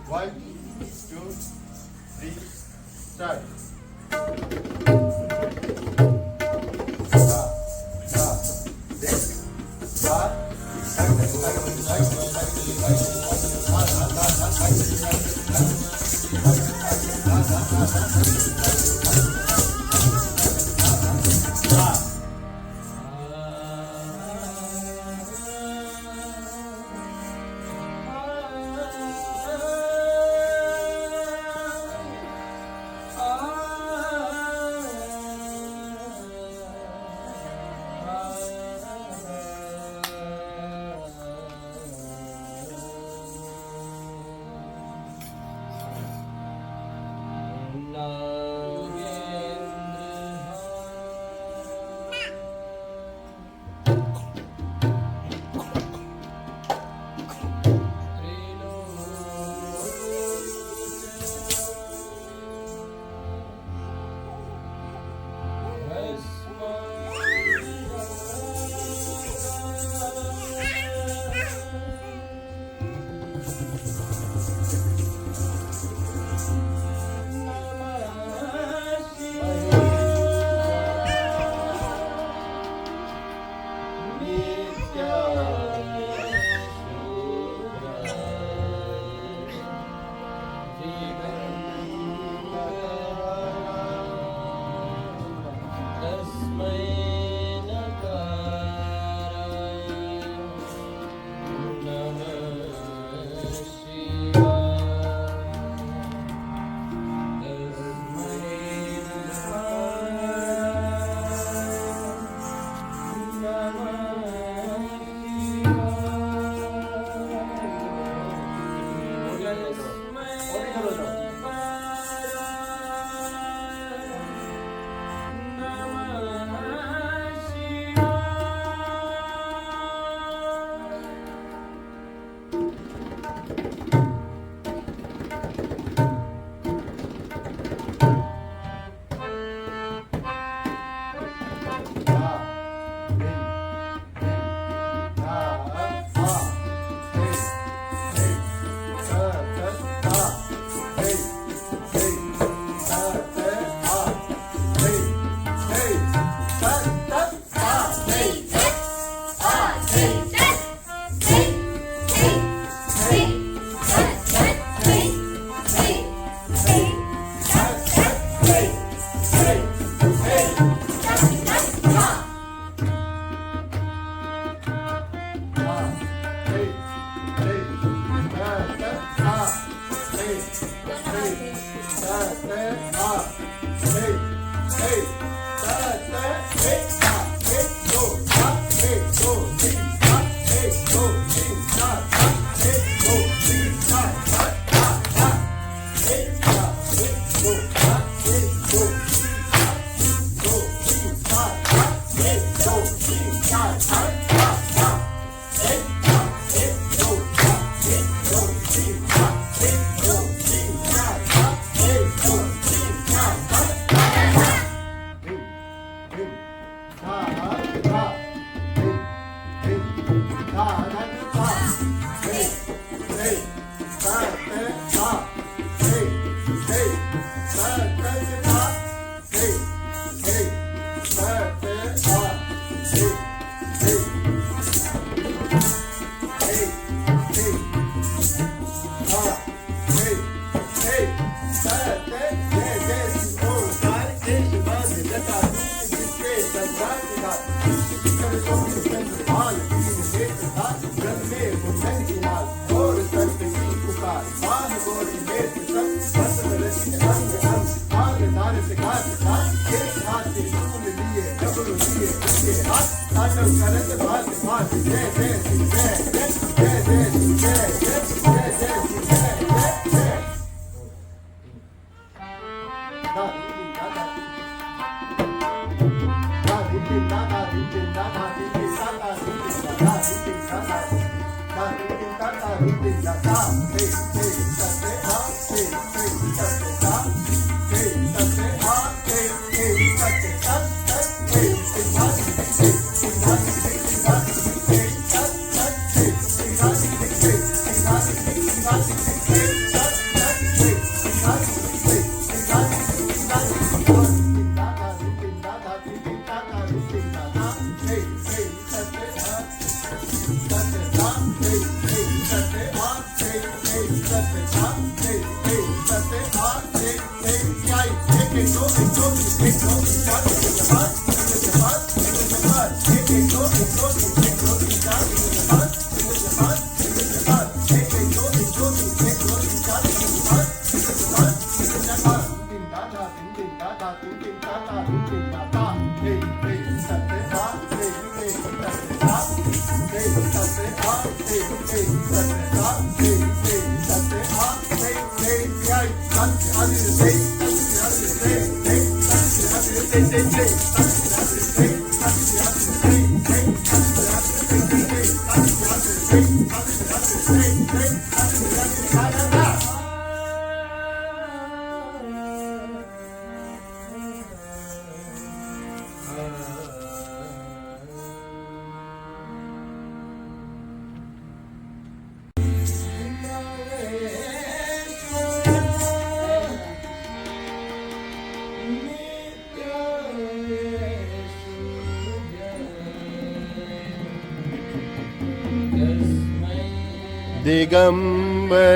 One, two, three, start.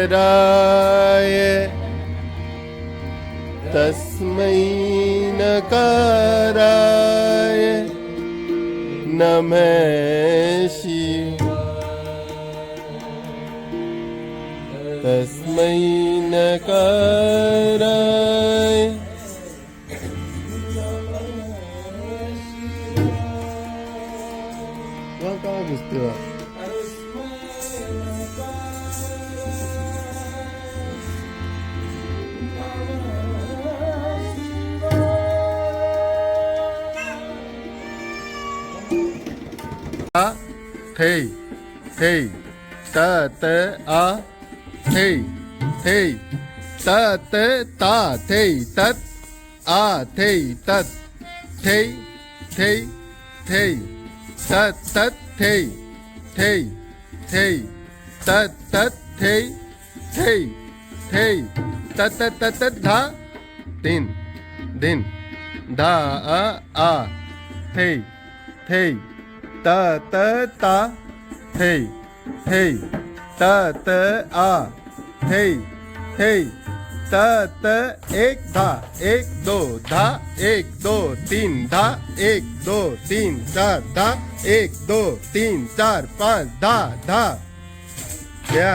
दिगंबराय तस्मै नकाराय नमः शिवाय तस्मै नकाराय कहाँ घुसते हो थे थे त त आ थे थे त त ता थे तत आ थे तत थे थे थे तत तत थे थे थे तत तत थे थे थे तत तत तत धा दिन दिन धा आ थे थे त त ता थे थे त त आ थे थे त त एक धा एक दो धा एक दो तीन धा एक दो तीन चार धा एक दो तीन चार पाँच धा धा क्या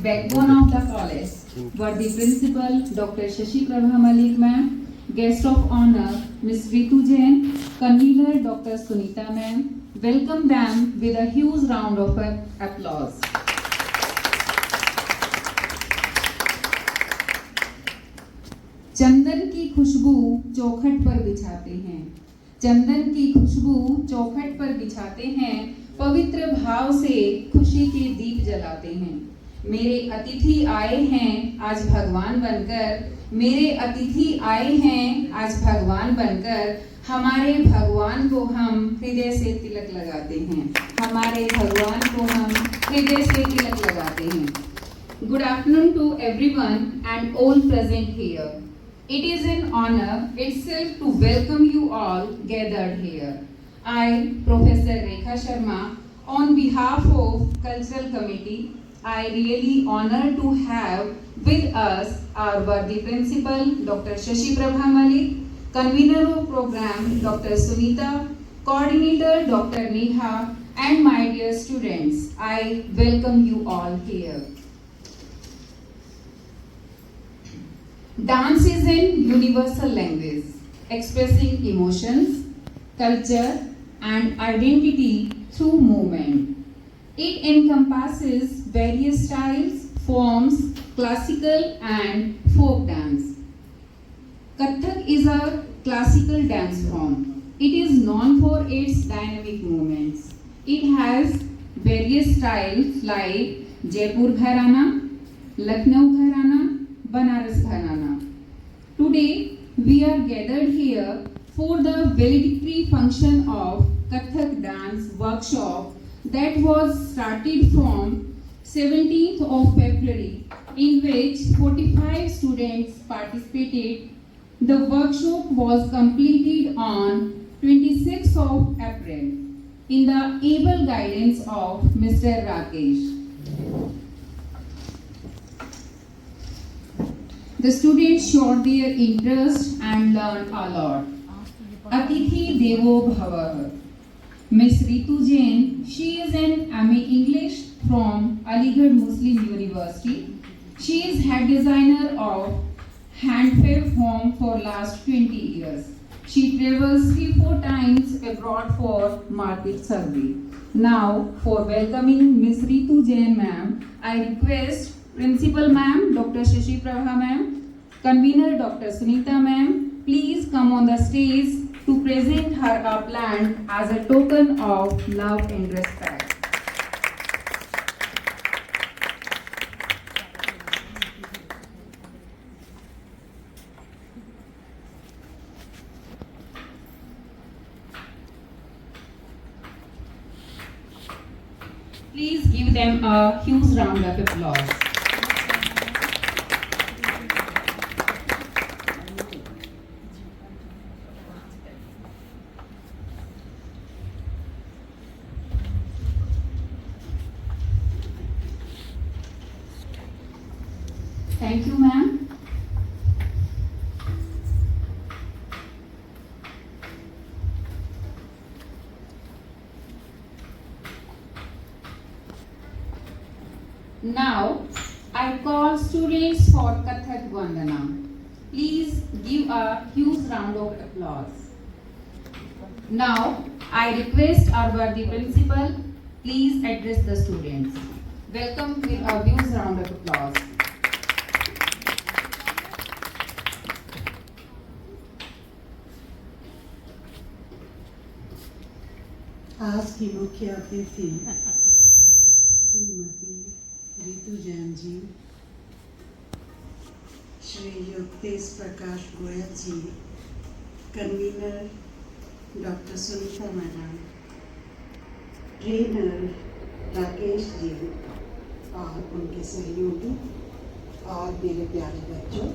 backbone of the college, were the principal, Dr. Shashi Prabha Malik ma'am, guest of honor, Ms. Ritu Jain, convener, Dr. Sunita ma'am. Welcome them with a huge round of applause. चंदन की खुशबू चौखट पर बिछाते हैं, चंदन की खुशबू चौखट पर बिछाते हैं, पवित्र भाव से खुशी के दीप जलाते हैं। मेरे अतिथि आए हैं आज भगवान बनकर, मेरे अतिथि आए हैं आज भगवान बनकर, हमारे भगवान को हम हृदय से तिलक लगाते हैं, हमारे भगवान को हम हृदय से तिलक लगाते हैं। Good afternoon to everyone and all present here. It is an honor itself to welcome you all gathered here. I, Professor Rekha Sharma, on behalf of Cultural Committee, I really honor to have with us our worthy principal, Dr. Shashi Prabha Malik, convener of program, Dr. Sunita, coordinator, Dr. Neha, and my dear students. I welcome you all here. Dance is an universal language, expressing emotions, culture, and identity through movement. It encompasses various styles, forms, classical and folk dance. Kathak is a classical dance form. It is known for its dynamic movements. It has various styles like Jaipur Gharana, Lucknow Gharana, Banaras Gharana. Today, we are gathered here for the valedictory function of Kathak dance workshop that was started from 17th of February, in which 45 students participated. The workshop was completed on 26th of April in the able guidance of Mr. Rakesh. The students showed their interest and learned a lot. Atithi Devo Bhava. Miss Ritu Jain, she is an MA English from Aligarh Muslim University. She is head designer of Handfab Home for last 20 years. She travels 3-4 times abroad for market survey. Now, for welcoming Miss Ritu Jain ma'am, I request Principal ma'am, Dr. Shashi Prabha ma'am, convener Dr. Sunita ma'am, please come on the stage to present her a plant as a token of love and respect. Please give them a huge round of applause. Thank you, ma'am. Now, I call students for Kathak Vandana. Please give a huge round of applause. Now, I request our worthy principal, please address the students. Welcome with a huge round of applause. आज की मुख्य अतिथि Shrimati Ritu Jain ji, Shri Yuktesh Prakash Goyal ji, convener doctor Sunita madam, trainer Rakesh ji और उनके सहयोगी और मेरे प्यारे बच्चों,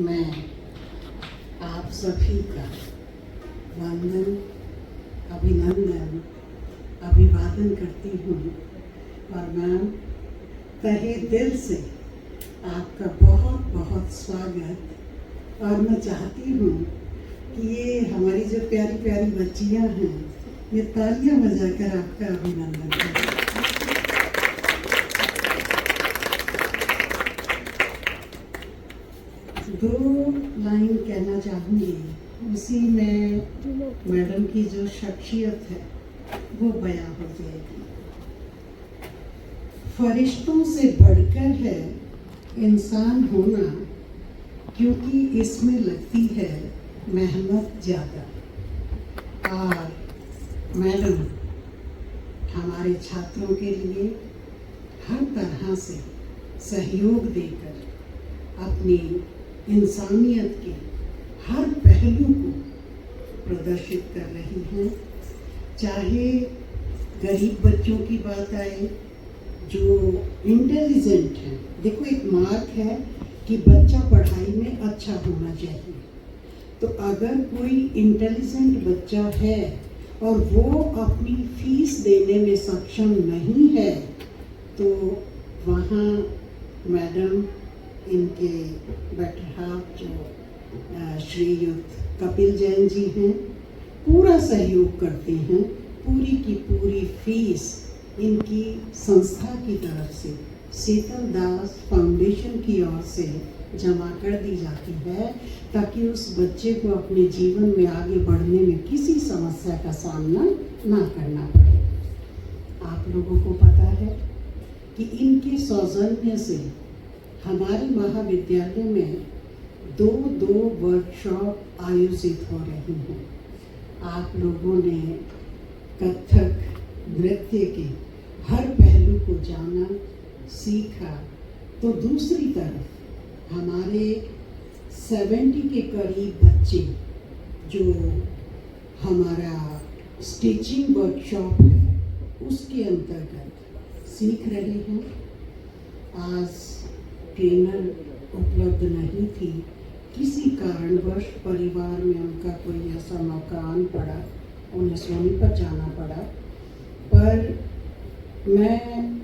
मैं आप सभी का वंदन, अभिनंदन, अभिवादन करती हूँ और मैम तहे दिल से आपका बहुत बहुत स्वागत। और मैं चाहती हूँ कि ये हमारी जो प्यारी प्यारी बच्चियाँ हैं ये तालियां बजाकर आपका अभिनंदन करें। दो लाइन कहना चाहूँगी, उसी में मैडम की जो शख्सियत है वो बयां हो जाएगी। फरिश्तों से बढ़कर है इंसान होना, क्योंकि इसमें लगती है मेहनत ज़्यादा। और मैडम हमारे छात्रों के लिए हर तरह से सहयोग देकर अपनी इंसानियत के हर पहलू को प्रदर्शित कर रही हैं। चाहे गरीब बच्चों की बात आए जो इंटेलिजेंट हैं, देखो एक मार्क है कि बच्चा पढ़ाई में अच्छा होना चाहिए, तो अगर कोई इंटेलिजेंट बच्चा है और वो अपनी फीस देने में सक्षम नहीं है, तो वहाँ मैडम इनके बेटर हाफ जो श्रीयुक्त कपिल जैन जी हैं, पूरा सहयोग करते हैं। पूरी की पूरी फीस इनकी संस्था की तरफ से शीतल दास फाउंडेशन की ओर से जमा कर दी जाती है, ताकि उस बच्चे को अपने जीवन में आगे बढ़ने में किसी समस्या का सामना ना करना पड़े। आप लोगों को पता है कि इनके सौजन्य से हमारे महाविद्यालय में दो वर्कशॉप आयोजित हो रही हैं। आप लोगों ने कथक नृत्य के हर पहलू को जाना, सीखा, तो दूसरी तरफ हमारे 70 के करीब बच्चे जो हमारा स्टिचिंग वर्कशॉप है उसके अंतर्गत सीख रहे हैं। आज ट्रेनर उपलब्ध नहीं थी, किसी कारणवश परिवार में उनका कोई ऐसा मौका आन पड़ा, उन्हें सोनीपत जाना पड़ा। पर मैं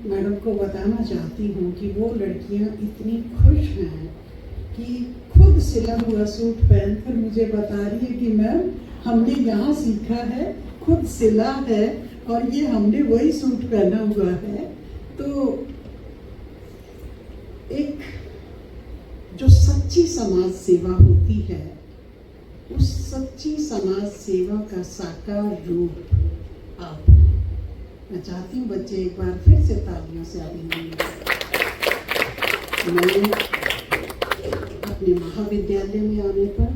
मैडम को बताना चाहती हूँ कि वो लड़कियाँ इतनी खुश हैं कि खुद सिला हुआ सूट पहनकर मुझे बता रही है कि मैम हमने यहाँ सीखा है, खुद सिला है और ये हमने वही सूट पहना हुआ है। तो एक जो सच्ची समाज सेवा होती है, उस सच्ची समाज सेवा का साकार रूप आप। मैं चाहती हूँ बच्चे एक बार फिर से तालियों से अभिनंदन। मैं अपने महाविद्यालय में आने पर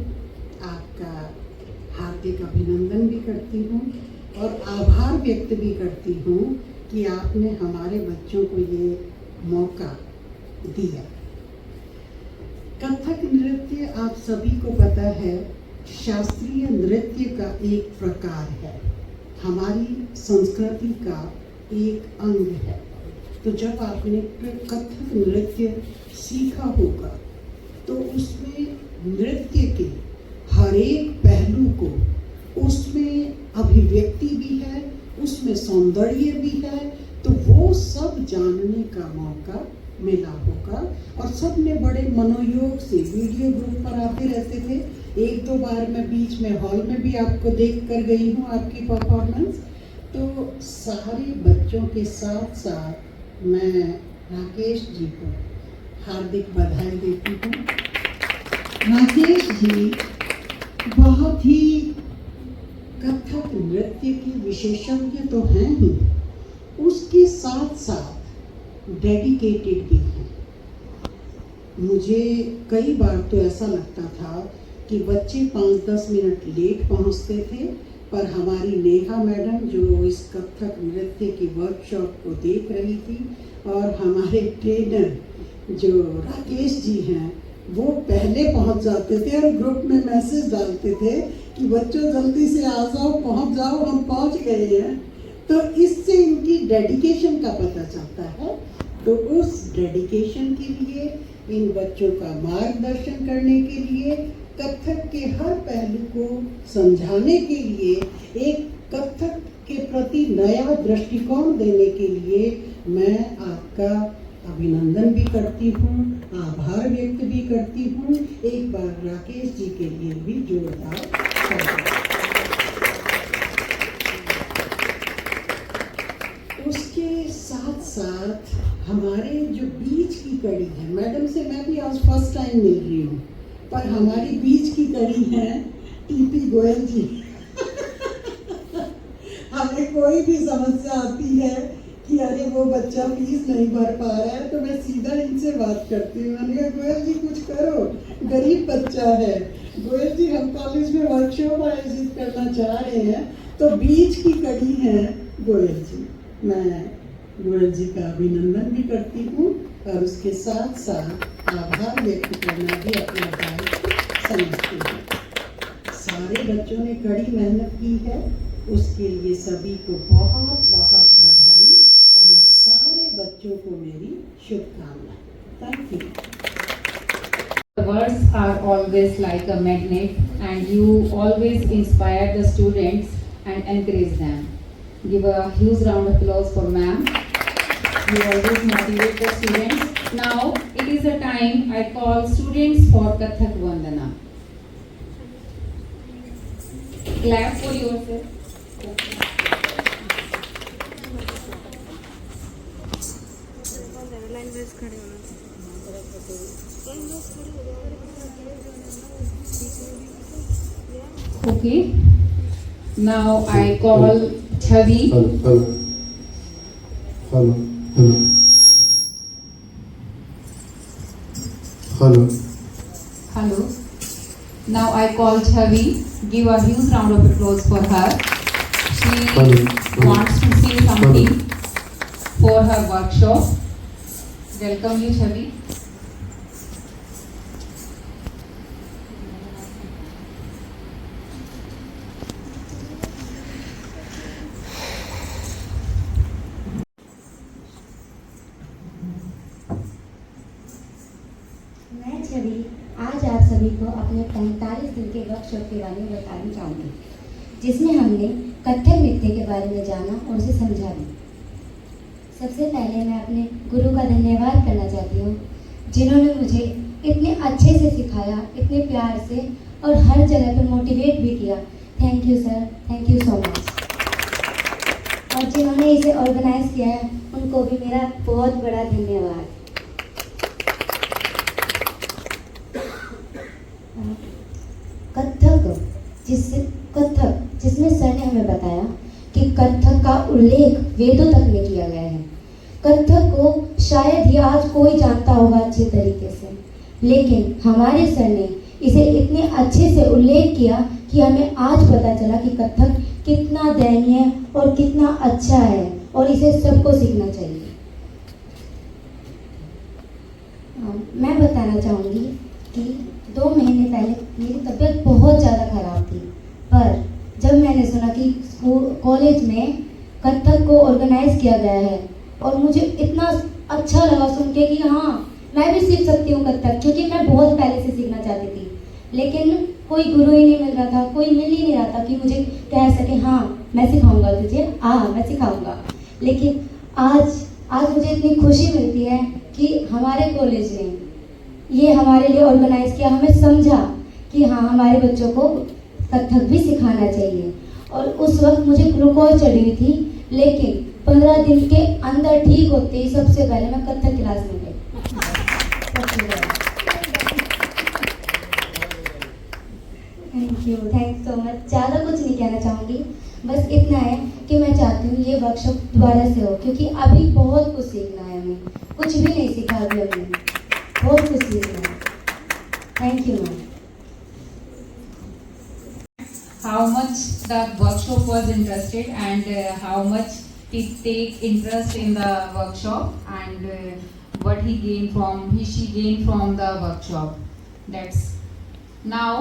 आपका हार्दिक अभिनंदन भी करती हूँ और आभार व्यक्त भी करती हूँ कि आपने हमारे बच्चों को ये मौका दिया। कथक नृत्य आप सभी को पता है शास्त्रीय नृत्य का एक प्रकार है, हमारी संस्कृति का एक अंग है। तो जब आपने कथक नृत्य सीखा होगा तो उसमें नृत्य के हर एक पहलू को, उसमें अभिव्यक्ति भी है, उसमें सौंदर्य भी है, तो वो सब जानने का मौका मिला होगा। और सब ने बड़े मनोयोग से वीडियो ग्रुप पर आते रहते थे। एक दो बार मैं बीच में हॉल में भी आपको देख कर गई हूँ आपकी परफॉर्मेंस। तो सारे बच्चों के साथ साथ मैं राकेश जी को हार्दिक बधाई देती हूँ। राकेश जी बहुत ही कथक नृत्य के विशेषज्ञ तो हैं ही, उसके साथ साथ डेडिकेटेड भी हैं। मुझे कई बार तो ऐसा लगता था कि बच्चे 5-10 मिनट लेट पहुंचते थे, पर हमारी नेहा मैडम जो इस कथक नृत्य की वर्कशॉप को देख रही थी और हमारे ट्रेनर जो राकेश जी हैं वो पहले पहुंच जाते थे और ग्रुप में मैसेज डालते थे कि बच्चों जल्दी से आ जाओ, पहुंच जाओ, हम पहुंच गए हैं। तो इससे इनकी डेडिकेशन का पता चलता है। तो उस डेडिकेशन के लिए, इन बच्चों का मार्गदर्शन करने के लिए, कथक के हर पहलू को समझाने के लिए, एक कथक के प्रति नया दृष्टिकोण देने के लिए मैं आपका अभिनंदन भी करती हूँ, आभार व्यक्त भी करती हूँ। एक बार राकेश जी के लिए भी जोरदार ताली। उसके साथ साथ हमारे जो बीच की कड़ी है, मैडम से मैं भी आज फर्स्ट टाइम मिल रही हूँ पर हमारी बीच की कड़ी है टीपी गोयल जी। हमें कोई भी समस्या आती है कि अरे वो बच्चा फीस नहीं भर पा रहा है, तो मैं सीधा इनसे बात करती हूँ। मैंने कहा गोयल जी कुछ करो, गरीब बच्चा है। गोयल जी हम कॉलेज में वर्कशॉप आयोजित करना चाह रहे हैं, तो बीच की कड़ी है गोयल जी। मैं गोयल जी का अभिनंदन भी करती हूँ और उसके साथ साथ आभार व्यक्त करना भी अपना दायित्व समझती हूँ। सारे बच्चों ने कड़ी मेहनत की है, उसके लिए सभी को बहुत बहुत बधाई और सारे बच्चों को मेरी शुभकामनाएं। Thank you. The words are always like a magnet, and you always inspire the students and encourage them. Give a huge round of applause for ma'am. You always motivate the students. Now it is a time I call students for Kathak Vandana. Clap for yourself. Okay. Now I call Chavi. Hello hello hello hello hello Hello. Now I call Chavi. Give a huge round of applause for her. She Hello. wants to say something for her workshop. Welcome you, Chavi. मैं छवि आज आप सभी को अपने 45 दिन के workshop के बारे में बताना चाहूँगी, जिसमें हमने कथक नृत्य के बारे में जाना और उसे समझा भी। सबसे पहले मैं अपने गुरु का धन्यवाद करना चाहती हूँ, जिन्होंने मुझे इतने अच्छे से सिखाया, इतने प्यार से और हर जगह पे मोटिवेट भी किया। Thank you sir, thank you so much. और जिन्होंने इसे ऑर्गेनाइज किया है, उनको भी मेरा बहुत बड़ा धन्यवाद। कथक जिसमें सर ने हमें बताया कि कथक का उल्लेख वेदों तक में किया गया है। कथक को शायद ही आज कोई जानता होगा अच्छे तरीके से, लेकिन हमारे सर ने इसे इतने अच्छे से उल्लेख किया कि हमें आज पता चला कि कथक कितना दयनीय और कितना अच्छा है और इसे सबको सीखना चाहिए। मैं बताना चाहूँगी कि 2 महीने पहले मेरी तबीयत बहुत ज़्यादा ख़राब थी, पर जब मैंने सुना कि कॉलेज में कथक को ऑर्गेनाइज किया गया है और मुझे इतना अच्छा लगा सुन के कि हाँ मैं भी सीख सकती हूँ कथक, क्योंकि मैं बहुत पहले से सीखना चाहती थी, लेकिन कोई गुरु ही नहीं मिल रहा था, कोई मिल ही नहीं रहा था कि मुझे कह सके हाँ मैं सिखाऊंगा तुझे, मैं सिखाऊंगा। लेकिन आज मुझे इतनी खुशी मिलती है कि हमारे कॉलेज ने ये हमारे लिए ऑर्गेनाइज किया, हमें समझा कि हाँ हमारे बच्चों को कथक भी सिखाना चाहिए। और उस वक्त मुझे ग्लूकोज चढ़ी हुई थी, लेकिन 15 दिन के अंदर ठीक होते ही सबसे पहले मैं कथक क्लास में गई। Thank you so much. ज़्यादा कुछ नहीं कहना चाहूँगी, बस इतना है कि मैं चाहती हूँ ये वर्कशॉप दोबारा से हो, क्योंकि अभी बहुत कुछ सीखना है हमें, कुछ भी नहीं सीखा अभी हमने, बहुत कुछ सीखना है। Thank you ma'am. How much the workshop was interested and how much he take interest in the workshop and what he she gained from the workshop. That's now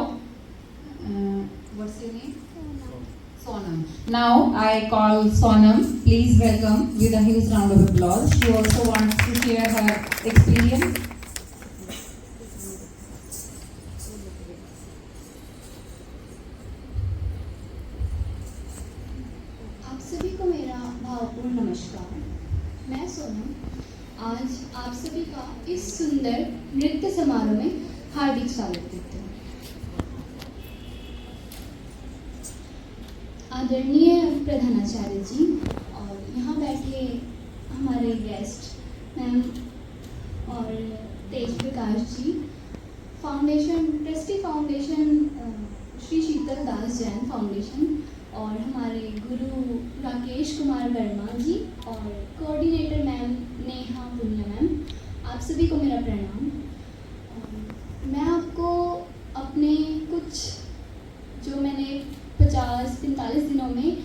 what's your name? Sonam. Now I call Sonam. Please welcome with a huge round of applause. She also wants to share her experience. आप सभी को मेरा भावपूर्ण नमस्कार। मैं सोनम आज आप सभी का इस सुंदर नृत्य समारोह में हार्दिक स्वागत करती हूँ। आदरणीय प्रधानाचार्य जी और यहाँ बैठे हमारे गेस्ट मैम और तेज Prakash ji, foundation trustee foundation Shri शीतल दास जैन फाउंडेशन और हमारे गुरु राकेश कुमार वर्मा जी और coordinator ma'am Neha Punia ma'am, आप सभी को मेरा प्रणाम। मैं आपको अपने कुछ जो मैंने 50-45 दिनों में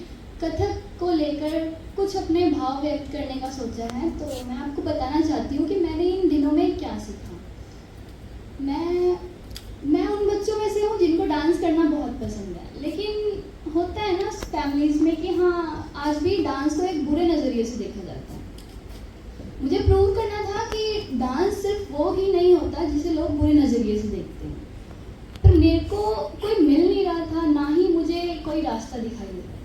कथक को लेकर कुछ अपने भाव व्यक्त करने का सोचा है, तो मैं आपको बताना चाहती हूँ कि मैंने इन दिनों में क्या सीखा। मैं उन बच्चों में से हूँ जिनको डांस करना बहुत पसंद है, लेकिन होता है ना फैमिलीज में कि हाँ आज भी डांस को एक बुरे नज़रिए से देखा जाता है। मुझे प्रूव करना था कि डांस सिर्फ वो ही नहीं होता जिसे लोग बुरे नज़रिए से देखते हैं, पर मेरे को कोई मिल नहीं रहा था, ना ही मुझे कोई रास्ता दिखाई दे रहा था।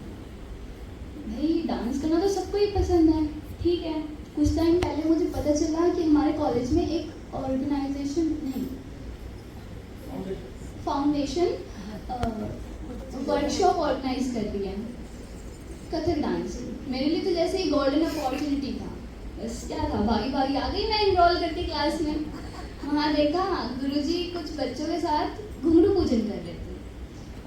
भाई डांस करना तो सबको ही पसंद है, ठीक है। कुछ टाइम पहले मुझे पता चला कि हमारे कॉलेज में एक ऑर्गेनाइजेशन नहीं फाउंडेशन वर्कशॉप ऑर्गेनाइज कर रही है कथक डांस। मेरे लिए तो जैसे ही गोल्डन अपॉर्चुनिटी था, बस क्या था, भागी भागी आ गई मैं इनरोल करके क्लास में। वहाँ देखा गुरुजी कुछ बच्चों के साथ घुंघरू पूजन कर रहे थे।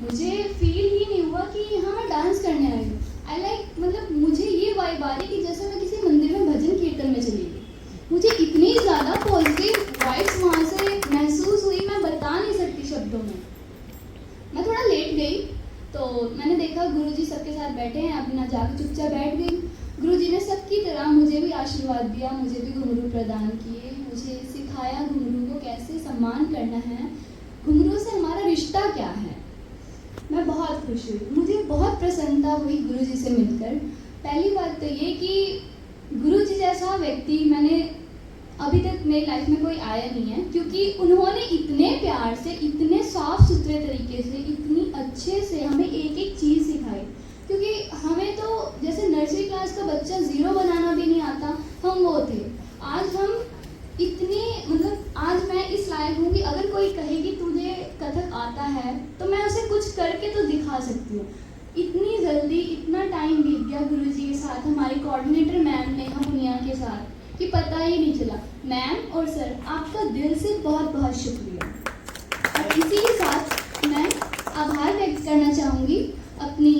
मुझे फील ही नहीं हुआ कि हाँ मैं डांस करने आई हूँ। आई लाइक मतलब मुझे ये वाइब आ रही कि जैसे मैं किसी मंदिर में भजन कीर्तन में चली गई। मुझे इतनी ज़्यादा पॉजिटिव वाइब्स वहाँ से महसूस हुई, मैं बता नहीं सकती शब्दों में। मैं थोड़ा लेट गई तो मैंने देखा गुरुजी सबके साथ बैठे हैं, अपना जाकर चुपचाप बैठ गई। गुरुजी ने सबकी तरह मुझे भी आशीर्वाद दिया, मुझे भी घुंघरू प्रदान किए, मुझे सिखाया घुंघरू को कैसे सम्मान करना है, घुंघरू से हमारा रिश्ता क्या है। मैं बहुत खुश हुई, मुझे बहुत प्रसन्नता हुई गुरुजी से मिलकर। पहली बात तो ये कि गुरुजी जैसा व्यक्ति मैंने अभी तक मेरी लाइफ में कोई आया नहीं है, क्योंकि उन्होंने इतने प्यार से, इतने साफ सुथरे तरीके से, इतनी अच्छे से हमें एक एक चीज़ सिखाई। क्योंकि हमें तो जैसे नर्सरी क्लास का बच्चा 0 बनाना भी नहीं आता, हम वो थे। आज हम इतने मतलब आज मैं इस लायक हूँ कि अगर कोई कहे कि तुझे कथक आता है तो मैं उसे कुछ करके तो दिखा सकती हूँ। इतनी जल्दी इतना टाइम बीत गया गुरुजी के साथ, हमारी कोऑर्डिनेटर मैम नेहा पुनिया के साथ, कि पता ही नहीं चला। मैम और सर आपका दिल से बहुत बहुत शुक्रिया। और इसी के साथ मैं आभार व्यक्त करना चाहूँगी अपनी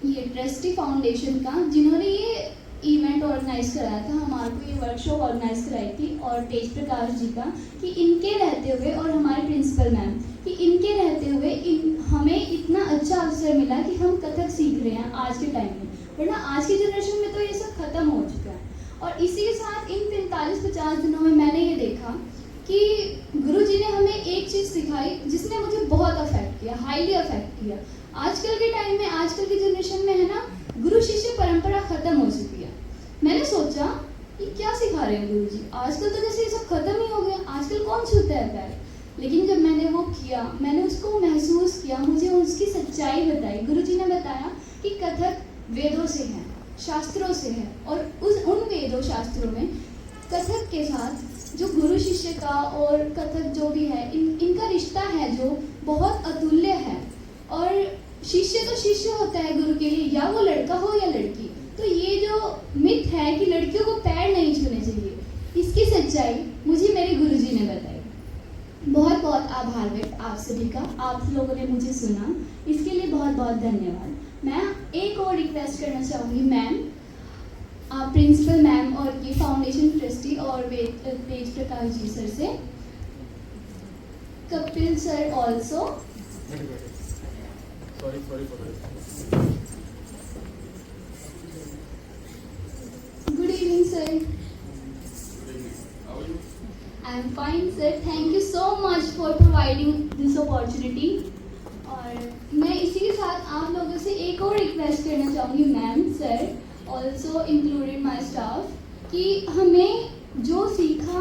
ये ट्रस्टी फाउंडेशन का, जिन्होंने ये इवेंट ऑर्गेनाइज कराया था, हमारे को ये वर्कशॉप ऑर्गेनाइज कराई थी, और तेज प्रकाश जी का कि इनके रहते हुए, और हमारे प्रिंसिपल मैम कि इनके रहते हुए हमें इतना अच्छा अवसर मिला कि हम कथक सीख रहे हैं आज के टाइम में, वरना आज की जनरेशन में तो ये सब खत्म हो चुका है। और इसी के साथ इन 45-50 दिनों में मैंने ये देखा कि गुरुजी ने हमें एक चीज़ सिखाई जिसने मुझे बहुत अफेक्ट किया, हाईली अफेक्ट किया। आजकल के टाइम में, आजकल की जनरेशन में है ना, गुरु शिष्य परंपरा खत्म हो चुकी है। मैंने सोचा ये क्या सिखा रहे हैं गुरुजी, आजकल तो जैसे ये सब खत्म ही हो गया, आजकल कौन छूता है पैर। लेकिन जब मैंने वो किया, मैंने उसको महसूस किया, मुझे उसकी सच्चाई बताई। गुरुजी ने बताया कि कथक वेदों से है, शास्त्रों से है, और उन वेदों शास्त्रों में कथक के साथ जो गुरु शिष्य का और कथक जो भी है, इनका रिश्ता है जो बहुत अतुल्य है। और शिष्य तो शिष्य होता है गुरु के लिए, या वो लड़का हो या लड़की। तो ये जो मिथ है कि लड़कियों को पैर नहीं छूने चाहिए, इसकी सच्चाई मुझे मेरे गुरुजी ने बताई। बहुत बहुत आभार व्यक्त आप सभी का, आप लोगों ने मुझे सुना, इसके लिए बहुत बहुत धन्यवाद। मैं एक और रिक्वेस्ट करना चाहूँगी मैम, आप प्रिंसिपल मैम और ये फाउंडेशन ट्रस्टी और तेज प्रकाश जी सर से, Kapil sir also. Good evening sir. I am fine sir, thank you so much for providing this opportunity. और मैं इसी के साथ आप लोगों से एक और रिक्वेस्ट करना चाहूँगी मैम, सर, ऑल्सो इंक्लूडेड माई स्टाफ, कि हमें जो सीखा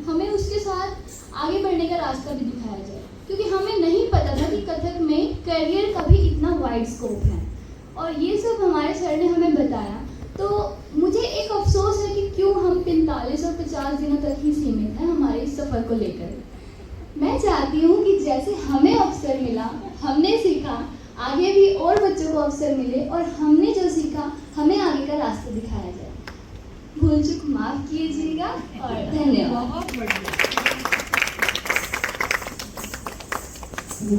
हमें उसके साथ आगे बढ़ने का रास्ता भी दिखाया जाए, क्योंकि हमें नहीं पता था कि कथक में करियर का भी इतना वाइड स्कोप है, और ये सब हमारे सर ने हमें बताया। तो मुझे एक अफसोस है कि क्यों हम 45 और 50 दिनों तक ही सीमित हैं हमारे इस सफ़र को लेकर। मैं चाहती हूँ कि जैसे हमें अवसर मिला, हमने सीखा, आगे भी और बच्चों को अवसर मिले, और हमने जो सीखा हमें आगे का रास्ता दिखाया जाए। भूल चूक माफ कीजिएगा और धन्यवाद। बच्ची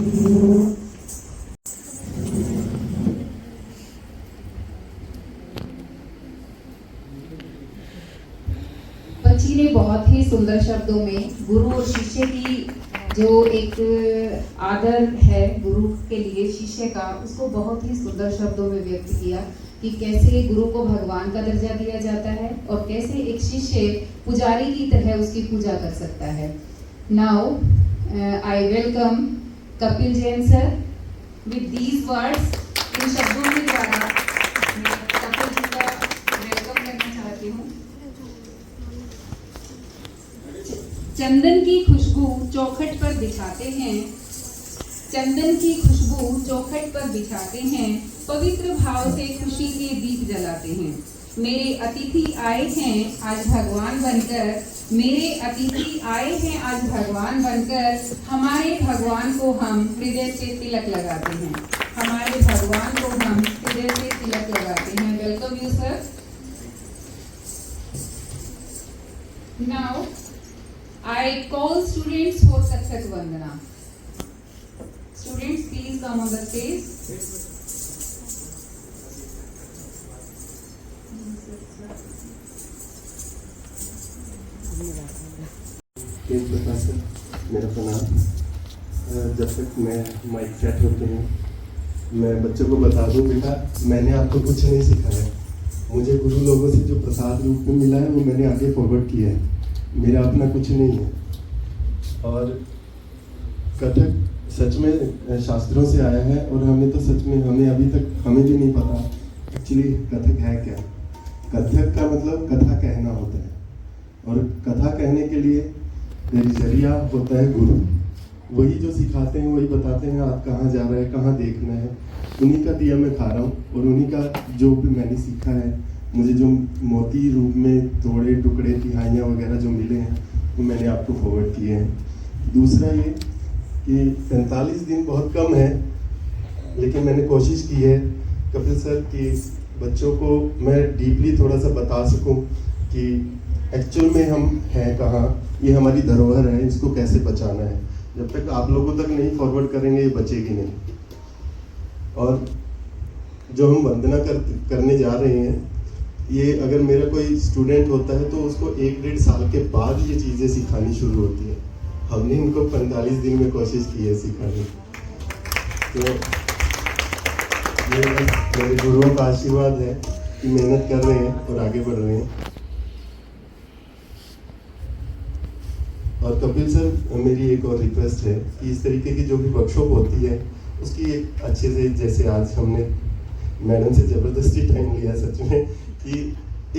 ने बहुत ही सुंदर शब्दों में गुरु और शिष्य की जो एक आदर है गुरु के लिए शिष्य का, उसको बहुत ही सुंदर शब्दों में व्यक्त किया कि कैसे गुरु को भगवान का दर्जा दिया जाता है और कैसे एक शिष्य पुजारी की तरह उसकी पूजा कर सकता है। Now I welcome Kapil Jain sir with these words. इन शब्दों के द्वारा मैं कपिल जी का वेलकम करना चाहती हूँ। चंदन की खुशबू चौखट पर बिछाते हैं, चंदन की खुशबू चौखट पर बिछाते हैं, पवित्र भाव से खुशी के दीप जलाते हैं। मेरे अतिथि आए हैं आज भगवान बनकर, मेरे अतिथि आए हैं आज भगवान बनकर, हमारे भगवान को हम हृदय से तिलक लगाते हैं, हमारे भगवान को हम हृदय से तिलक लगाते हैं। Welcome you sir. Now I call students for Kathak Vandana. Students, please come on the stage. Tej Prakash sir, मेरा प्रणाम। जब तक मैं माइक सेट होते हैं मैं बच्चों को बता दूं, बेटा मैंने आपको कुछ नहीं सिखाया, मुझे गुरु लोगों से जो प्रसाद रूप में मिला है वो मैंने आगे फॉरवर्ड किया है, मेरा अपना कुछ नहीं है। और कथक सच में शास्त्रों से आया है और हमें तो सच में हमें अभी तक हमें भी नहीं पता एक्चुअली कथक है क्या। कथक का मतलब कथा कहना होता है और कथा कहने के लिए जरिया होता है गुरु, वही जो सिखाते हैं वही बताते हैं आप कहाँ जा रहे हैं, कहाँ देखना है, उन्हीं का दिया मैं खा रहा हूँ और उन्हीं का जो भी मैंने सीखा है, मुझे जो मोती रूप में थोड़े टुकड़े तिहाइयाँ वगैरह जो मिले हैं वो मैंने आपको फॉरवर्ड किए हैं। दूसरा ये कि 45 दिन बहुत कम है, लेकिन मैंने कोशिश की है कपिल सर कि बच्चों को मैं डीपली थोड़ा सा बता सकूं कि एक्चुअल में हम हैं कहाँ, ये हमारी धरोहर है, इसको कैसे बचाना है। जब तक आप लोगों तक नहीं फॉरवर्ड करेंगे ये बचेगी नहीं। और जो हम वंदना करने जा रहे हैं, ये अगर मेरा कोई स्टूडेंट होता है तो उसको 1-1.5 साल के बाद ये चीज़ें सिखानी शुरू होती है। हमने इनको 45 दिन में कोशिश की है सिखाने की। तो मेरे गुरुओं का आशीर्वाद है कि मेहनत कर रहे हैं और आगे बढ़ रहे हैं। और कपिल सर, मेरी एक और रिक्वेस्ट है कि इस तरीके की जो भी वर्कशॉप होती है उसकी एक अच्छे से, जैसे आज हमने मैडम से ज़बरदस्ती टाइम लिया सच में, कि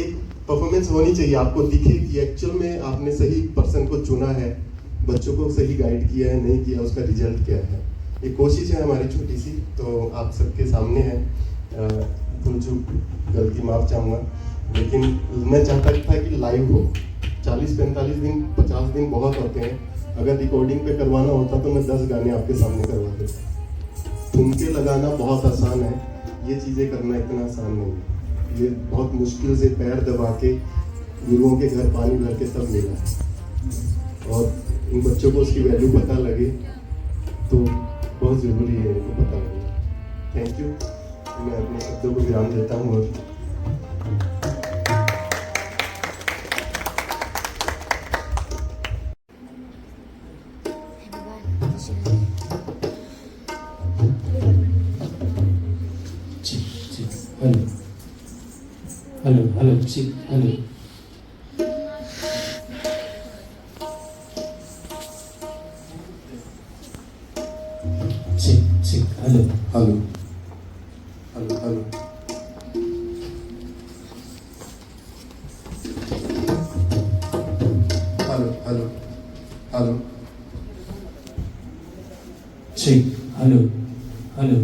एक परफॉर्मेंस होनी चाहिए, आपको दिखे कि एक्चुअल में आपने सही पर्सन को चुना है, बच्चों को सही गाइड किया है, नहीं किया, उसका रिजल्ट क्या है। एक कोशिश है हमारी छोटी सी, तो आप सबके सामने है, भूल चूक गलती माफ चाहूँगा, लेकिन मैं चाहता था कि लाइव हो। 40-45 दिन 50 दिन बहुत होते हैं, अगर रिकॉर्डिंग पे करवाना होता तो मैं 10 गाने आपके सामने करवा देता। ठुमके लगाना बहुत आसान है, ये चीज़ें करना इतना आसान नहीं है। ये बहुत मुश्किल से पैर दबा के गुरुओं के घर पानी भर के तब मिला है, और इन बच्चों को उसकी वैल्यू पता लगे तो बहुत ज़रूरी है इनको पता लगे। Thank you. मैं अपने शब्दों को विराम देता हूँ। और हेलो हेलो जी, हेलो जी, hello hello hello hello hello hello hello जी, hello hello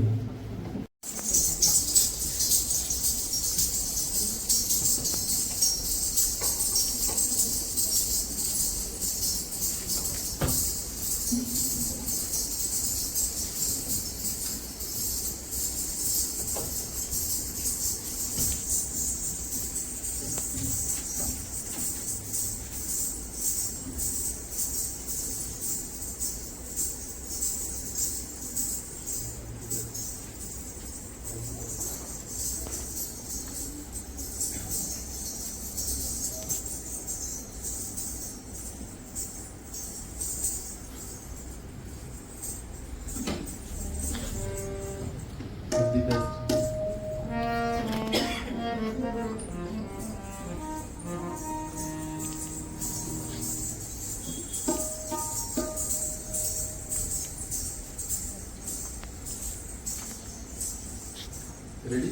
ready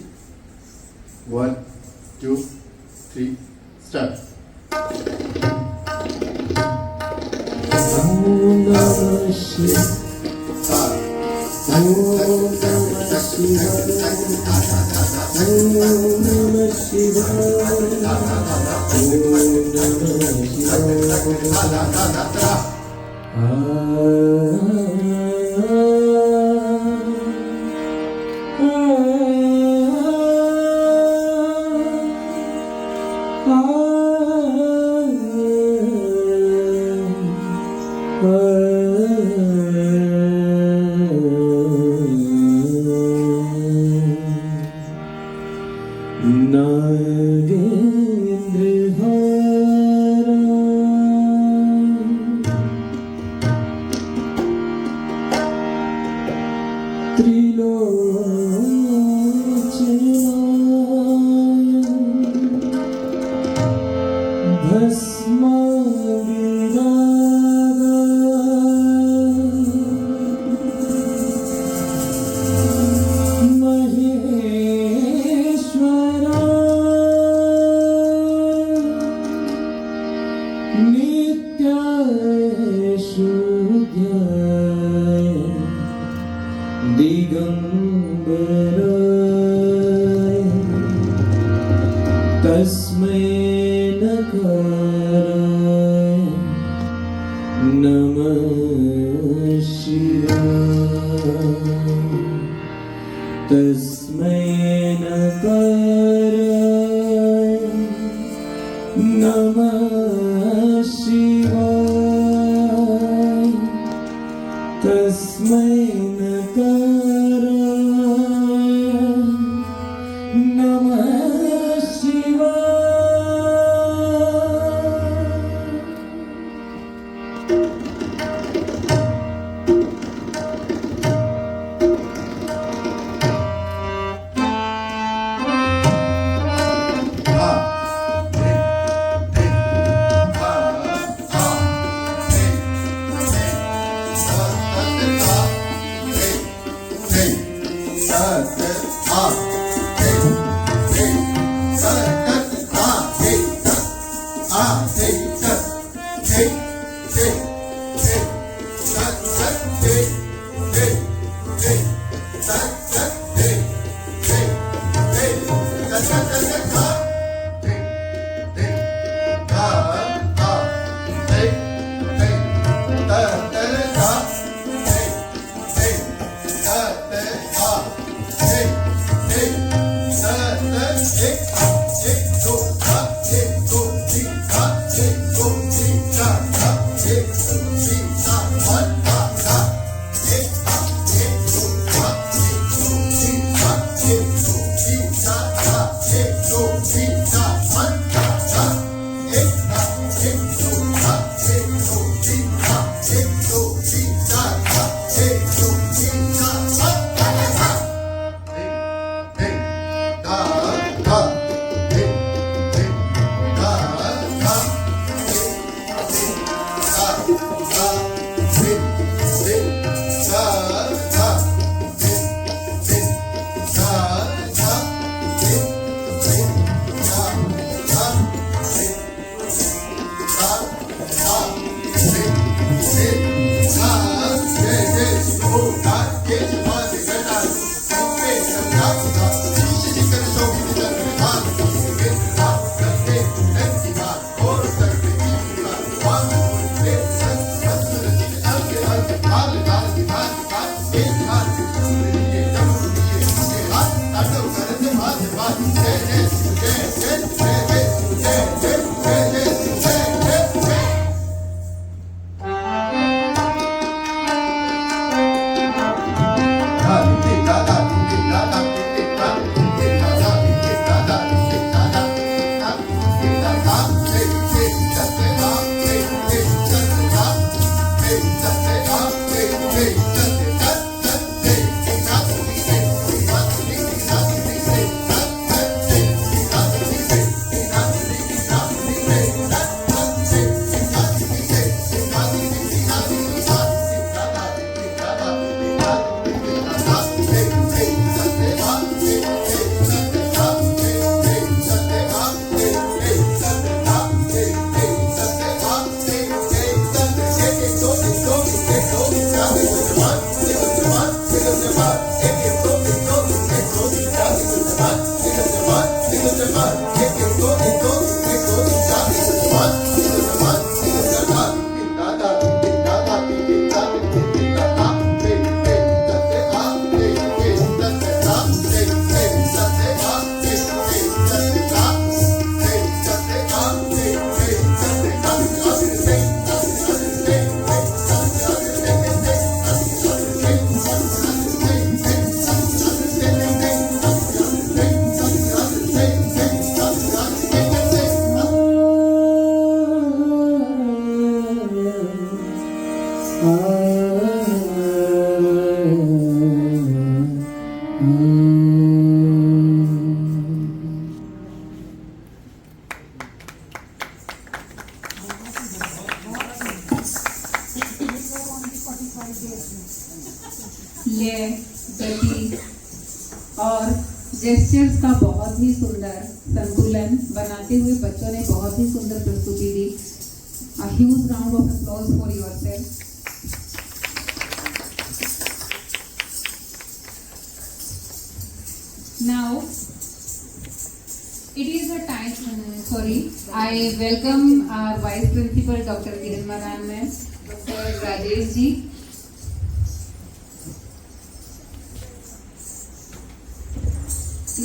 1 2 3 start Om Namah Shivaya. Om Namah Shivaya. Om Namah Shivaya. लय, गति और जेस्चर्स का बहुत ही सुंदर संतुलन बनाते हुए बच्चों ने बहुत ही सुंदर प्रस्तुति दी। A huge round of applause for yourself. Now, it is a time, I welcome our Vice Principal Dr. Kiran Madan ma'am, Dr. Rajesh ji.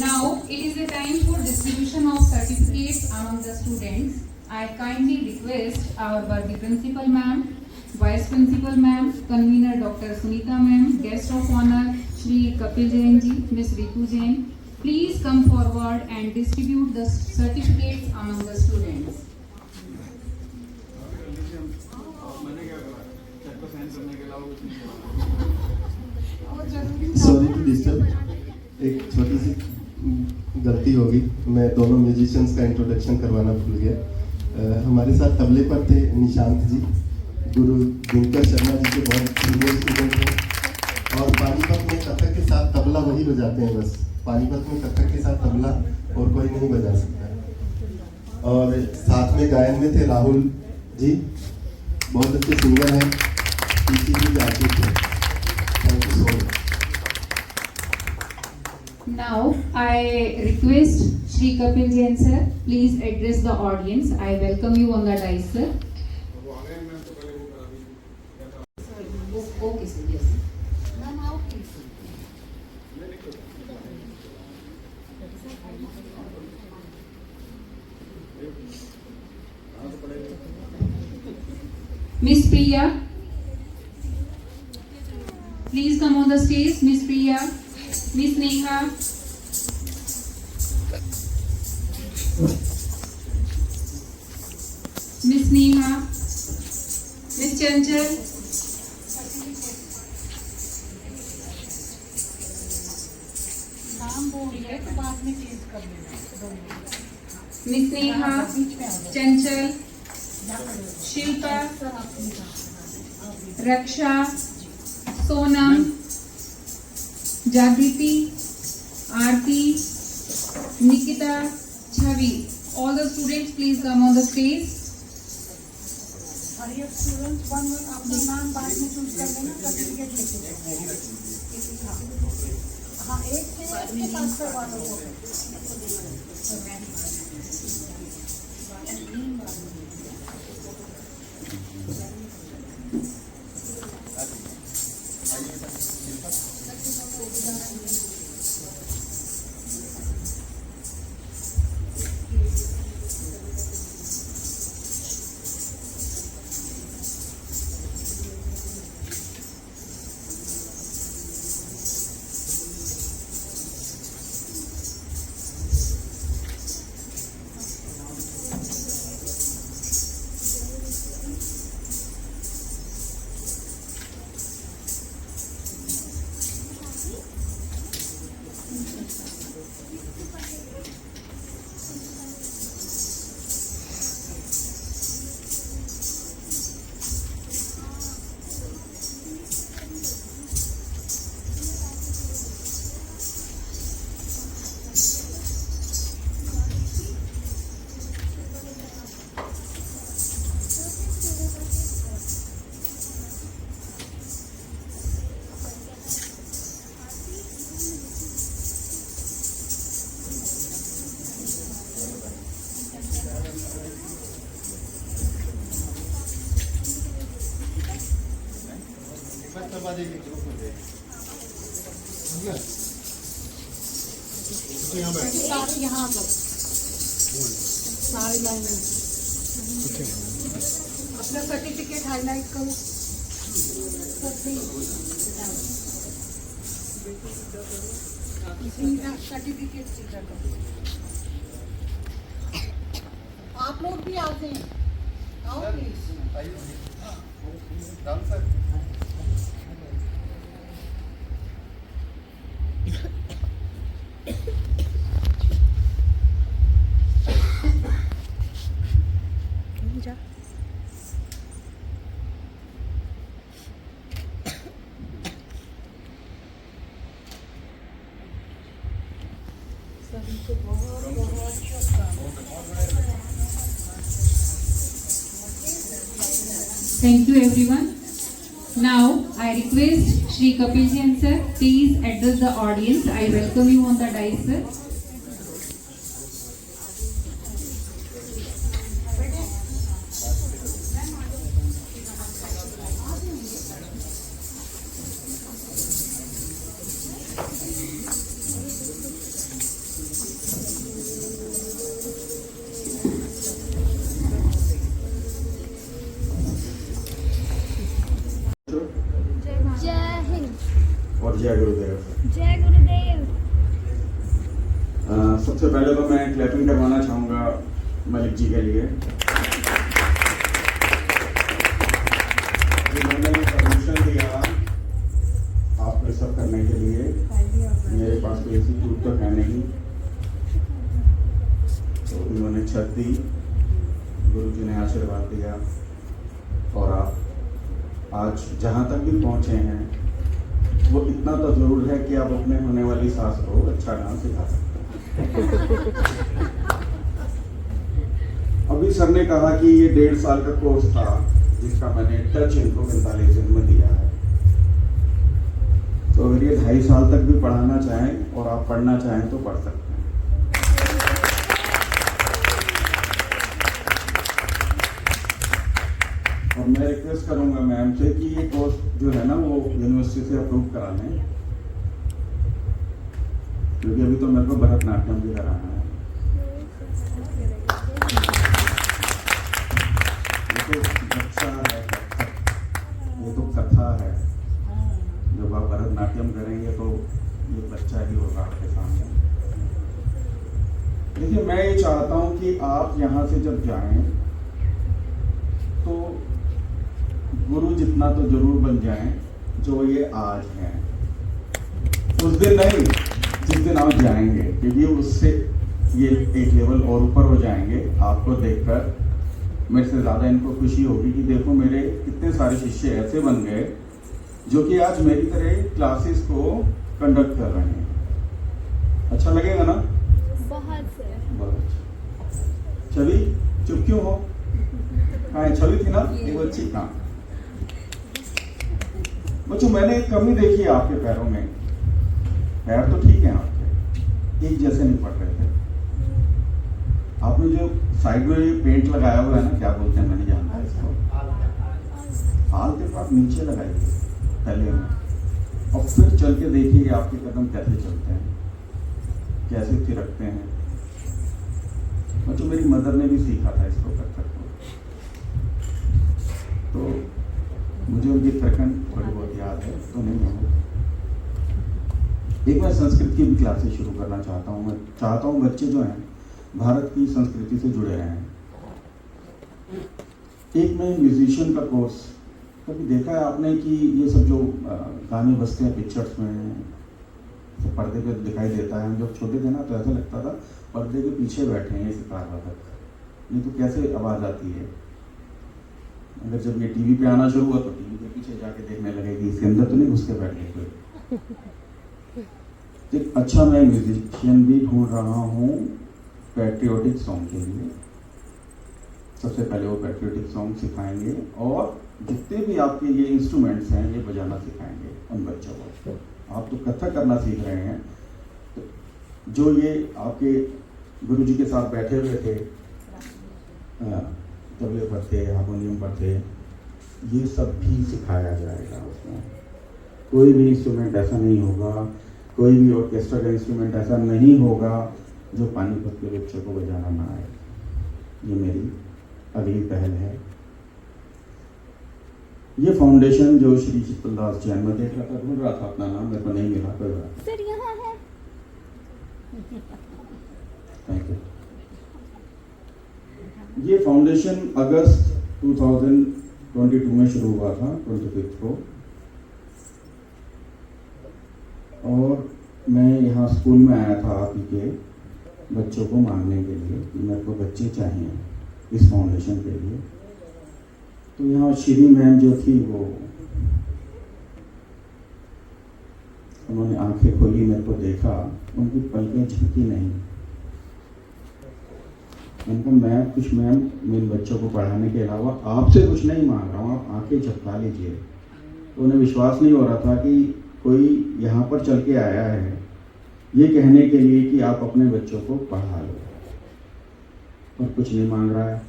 Now, it is a time for distribution of certificates among the students. I kindly request our Worthy Principal ma'am, Vice Principal ma'am, Convener Dr. Sunita ma'am, Guest of Honor Shri Kapil Jain ji, Ms. Ritu Jain, please come forward and distribute the certificates among the students. Sorry to disturb, एक छोटी सी गलती होगी, मैं दोनों musicians का introduction करवाना भूल गया। हमारे साथ तबले पर थे निशांत जी, गुरु दिनकर शर्मा जी के बहुत सीनियर स्टूडेंट हैं और पानीपत में कथक के साथ तबला वही बजाते हैं, बस पानीपत में कथक के साथ तबला और कोई नहीं बजा सकता। और साथ में गायन में थे राहुल जी, बहुत अच्छे सिंगर हैं, पीसी भी गाते थे। Thank you so much. Now, I request Shri Kapil Jain sir, please address the audience. I welcome you on the dais, sir. Okay, sir. Yes. Miss Priya, please come on the stage. Miss Priya, Miss Neha, Miss Neha, Miss Chanchal, Miss Neha, Chanchal, Shilpa, Raksha, Sonam, Jagriti, Aarti, Nikita, Chavi. All the students please come on the stage. हर एक student one अपना नाम बाद में choose कर लेना, certificate लेके हाँ एक के पास करवा लो। सारे यहाँ पर सारे लाइन अपना सर्टिफिकेट हाईलाइट करो। सर्टिफिकेट सीधा करो। आप लोग भी आते हैं, आओ प्लीज। सभी को बहुत बहुत शुभकामनाएं। Thank you everyone. Now I request Shri Kapil Jain sir, please address the audience. I welcome you on the dais sir. जय हिंद। और जय गुरुदेव। जय गुरुदेव। सबसे पहले तो मैं क्लैपिंग करवाना चाहूँगा मलिक जी के लिए। जिन्होंने परमिशन दिया आपको ये सब करने के लिए। मेरे पास कोई ऐसी चूक तो है नहीं, तो उन्होंने छत दी, गुरु जी ने आशीर्वाद दिया, और आप आज जहाँ तक भी पहुँचे हैं वो इतना तो जरूर है कि आप अपने होने वाली सास को अच्छा डांस सिखा सकते हैं। अभी सर ने कहा कि ये 1.5 साल का कोर्स था जिसका मैंने टच इनको 45 दिन में दिया है। तो अगर ये 2.5 साल तक भी पढ़ाना चाहें और आप पढ़ना चाहें तो पढ़ सकते हैं। और मैं रिक्वेस्ट करूंगा मैम से कि ये कोर्स जो है ना वो यूनिवर्सिटी से अप्रूव करा लें, क्योंकि अभी तो मेरे को भरतनाट्यम भी कराना है। ये तो बच्चा है, ये तो कथा है। जब आप भरतनाट्यम करेंगे तो ये बच्चा ही होगा आपके सामने। देखिए, मैं ये चाहता हूँ कि आप यहाँ से जब जाएं तो गुरु जितना तो जरूर बन जाएं जो ये आज हैं। उस दिन नहीं जिस दिन आप जाएंगे, क्योंकि उससे ये एक लेवल और ऊपर हो जाएंगे। आपको देखकर मेरे से ज़्यादा इनको खुशी होगी कि देखो मेरे कितने सारे शिष्य ऐसे बन गए जो कि आज मेरी तरह क्लासेस को कंडक्ट कर रहे हैं। अच्छा लगेगा ना? बहुत अच्छा। छवि चुप क्यों हो? हाँ, छवि थी ना, एक बच्ची। हाँ बच्चों, मैंने एक कमी देखी है आपके पैरों में। पैर तो ठीक है आपके, एक जैसे नहीं पड़ रहे थे। आपने जो साइड में पेंट लगाया हुआ है ना, क्या बोलते हैं, मैंने जानता है इसको, हाल के पास नीचे लगाइए तले में, और फिर चल के देखिए आपके कदम कैसे चलते हैं, कैसे थिरकते हैं। बच्चों, मेरी मदर ने भी सीखा था इसको कथक को, तो मुझे उनकी थिरकन थोड़ी बहुत याद है, तो नहीं है। एक मैं संस्कृत की भी क्लासेस शुरू करना चाहता हूँ। मैं चाहता हूँ बच्चे जो हैं भारत की संस्कृति से जुड़े रहें। एक मैं म्यूजिशियन का कोर्स, कभी देखा है आपने कि ये सब जो गाने बजते हैं पिक्चर्स में, तो पर्दे पे दिखाई देता है। हम जब छोटे थे ना तो ऐसा लगता था पर्दे के पीछे बैठे हैं सितार वादक, नहीं तो कैसे आवाज़ आती है। अगर जब ये टीवी पे आना शुरू हुआ तो टीवी के पीछे जाके देखने लगेगी, इसके अंदर तो नहीं घुस के बैठे कोई। एक अच्छा मैं म्यूजिशियन भी ढूंढ रहा हूँ पैट्रियोटिक सॉन्ग के लिए। सबसे पहले वो पैट्रियोटिक सॉन्ग सिखाएंगे, और जितने भी आपके ये इंस्ट्रूमेंट्स हैं ये बजाना सिखाएंगे उन बच्चों को। आप तो कथक करना सीख रहे हैं, तो जो ये आपके गुरुजी के साथ बैठे हुए थे, तबले पर थे, हारमोनियम पर थे, ये सब भी सिखाया जाएगा उसमें। कोई भी इंस्ट्रूमेंट ऐसा नहीं होगा, कोई भी ऑर्केस्ट्रा का इंस्ट्रूमेंट ऐसा नहीं होगा जो पानीपत के बच्चों को बजाना ना आए। ये मेरी अगली पहल है। ये फाउंडेशन जो श्री चित्तलदास जैन में देख रहा था, ढूंढ रहा था अपना नाम, मेरे को नहीं मिला, कोई बात सर यहाँ है। Thank you. ये फाउंडेशन अगस्त 2022 में शुरू हुआ था, 25 को, और मैं यहाँ स्कूल में आया था आप ही के बच्चों को मांगने के लिए कि मेरे को बच्चे चाहिए इस फाउंडेशन के लिए। तो यहाँ श्री मैम जो थी वो, उन्होंने आंखें खोली, मेरे को देखा, उनकी पलकें झपकी नहीं। मैंने कहा मैं कुछ मैम मेरे बच्चों को पढ़ाने के अलावा आपसे कुछ नहीं मांग रहा हूँ, आप आंखें झपका लीजिए। तो उन्हें विश्वास नहीं हो रहा था कि कोई यहाँ पर चल के आया है ये कहने के लिए कि आप अपने बच्चों को पढ़ा लो, और कुछ नहीं मांग रहा है।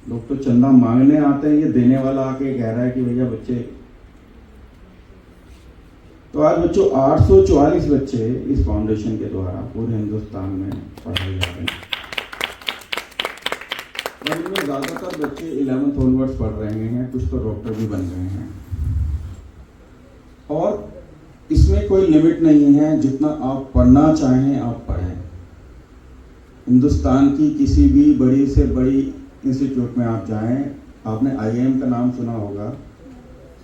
लोग तो चंदा मांगने आते हैं, ये देने वाला आके कह रहा है कि भैया बच्चे। तो आज बच्चों 844 बच्चे इस फाउंडेशन के द्वारा पूरे हिंदुस्तान में पढ़ाए जा रहे हैं, और इनमें ज़्यादातर बच्चे 11th ऑनवर्ड्स पढ़ रहे हैं, कुछ तो डॉक्टर भी बन रहे हैं। और इसमें कोई लिमिट नहीं है, जितना आप पढ़ना चाहें आप पढ़ें। हिंदुस्तान की किसी भी बड़ी से बड़ी इंस्टीट्यूट में आप जाएं, आपने IIM का नाम सुना होगा,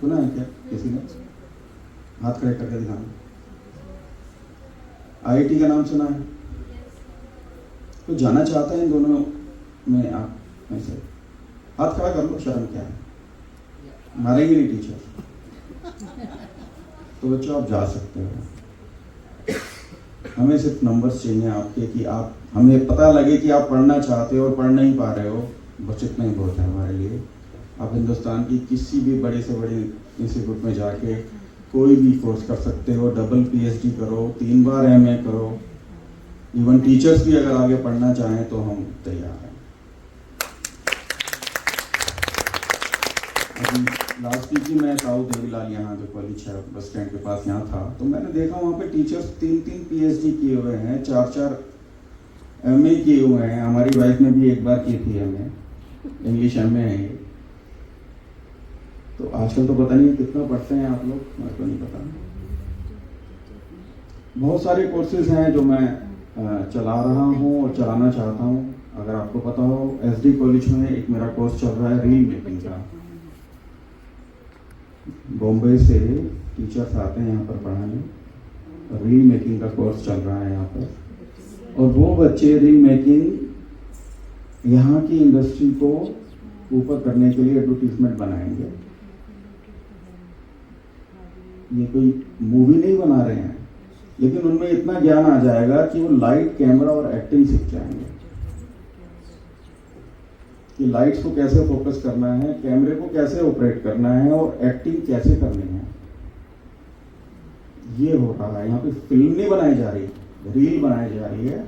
सुना है क्या किसी ने? हाथ खड़े करके दिखाना। IIT का नाम सुना है? तो जाना चाहते हैं इन दोनों में आप में से? हाथ खड़ा कर लो, शर्म क्या है, मारेंगे नहीं टीचर। तो बच्चों आप जा सकते हो, हमें सिर्फ नंबर्स चाहिए आपके कि आप, हमें पता लगे कि आप पढ़ना चाहते हो और पढ़ नहीं पा रहे हो, बस इतना ही बहुत है हमारे लिए। आप हिंदुस्तान की किसी भी बड़े से बड़े इंस्टीट्यूट में जाके कोई भी कोर्स कर सकते हो, डबल PhD करो, 3 बार MA करो, इवन टीचर्स भी अगर आगे पढ़ना चाहें तो हम तैयार हैं। अभी लास्ट वीक ही मैं ताऊ देवीलाल यहाँ जो कॉलेज है बस स्टैंड के पास यहाँ था, तो मैंने देखा वहाँ पे टीचर्स 3-3 PhD किए हुए हैं, 4-4 MA किए हुए हैं। हमारी वाइफ ने भी एक बार की थी MA, इंग्लिश MA है। तो आजकल तो पता नहीं कितना पढ़ते हैं आप लोग, मेरे को नहीं पता। बहुत सारे कोर्सेज हैं जो मैं चला रहा हूँ और चलाना चाहता हूँ। अगर आपको पता हो, SD कॉलेज में एक मेरा कोर्स चल रहा है रील मेकिंग का। बॉम्बे से टीचर्स आते हैं यहाँ पर पढ़ाने, रील मेकिंग का कोर्स चल रहा है यहाँ पर, और वो बच्चे रील मेकिंग यहाँ की इंडस्ट्री को ऊपर करने के लिए एडवर्टीजमेंट बनाएंगे। ये कोई मूवी नहीं बना रहे हैं, लेकिन उनमें इतना ज्ञान आ जाएगा कि वो लाइट, कैमरा और एक्टिंग सीख जाएंगे कि लाइट्स को कैसे फोकस करना है, कैमरे को कैसे ऑपरेट करना है और एक्टिंग कैसे करनी है। ये हो रहा है यहाँ पे। फिल्म नहीं बनाई जा रही, रील बनाई जा रही है।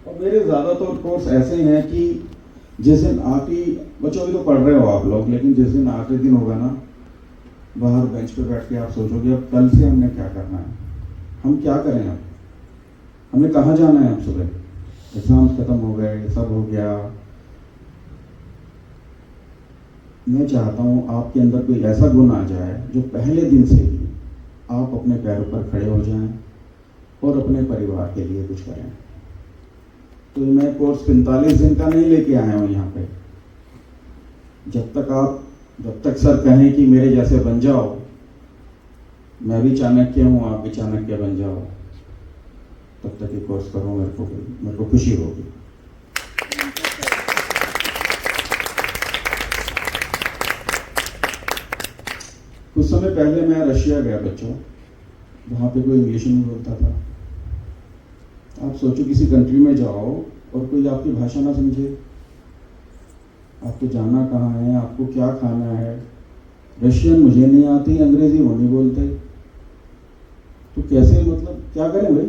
और मेरे ज़्यादातर कोर्स ऐसे हैं कि जिस दिन आखिरी, बच्चों भी तो पढ़ रहे हो आप लोग, लेकिन जिस दिन आखिरी दिन होगा ना, बाहर बेंच पे बैठ के आप सोचोगे अब कल से हमने क्या करना है, हम क्या करें, अब हमें कहाँ जाना है। अब सुबह एग्जाम्स खत्म हो गए, सब हो गया। मैं चाहता हूँ आपके अंदर कोई ऐसा गुण आ जाए जो पहले दिन से ही आप अपने पैरों पर खड़े हो जाएं और अपने परिवार के लिए कुछ करें। तो मैं कोर्स 45 दिन का नहीं लेके आया हूँ यहाँ पे। जब तक सर कहें कि मेरे जैसे बन जाओ, मैं भी चाणक्य हूँ, आप भी चाणक्य बन जाओ, तब तक ये कोर्स करो, मेरे को खुशी होगी। कुछ समय पहले मैं रशिया गया बच्चों, वहाँ पे कोई इंग्लिश नहीं बोलता था। आप सोचो किसी कंट्री में जाओ और कोई आपकी भाषा ना समझे, आपको जाना कहाँ है, आपको क्या खाना है। रशियन मुझे नहीं आती, अंग्रेजी वो नहीं बोलते, तो कैसे, मतलब क्या करें भाई।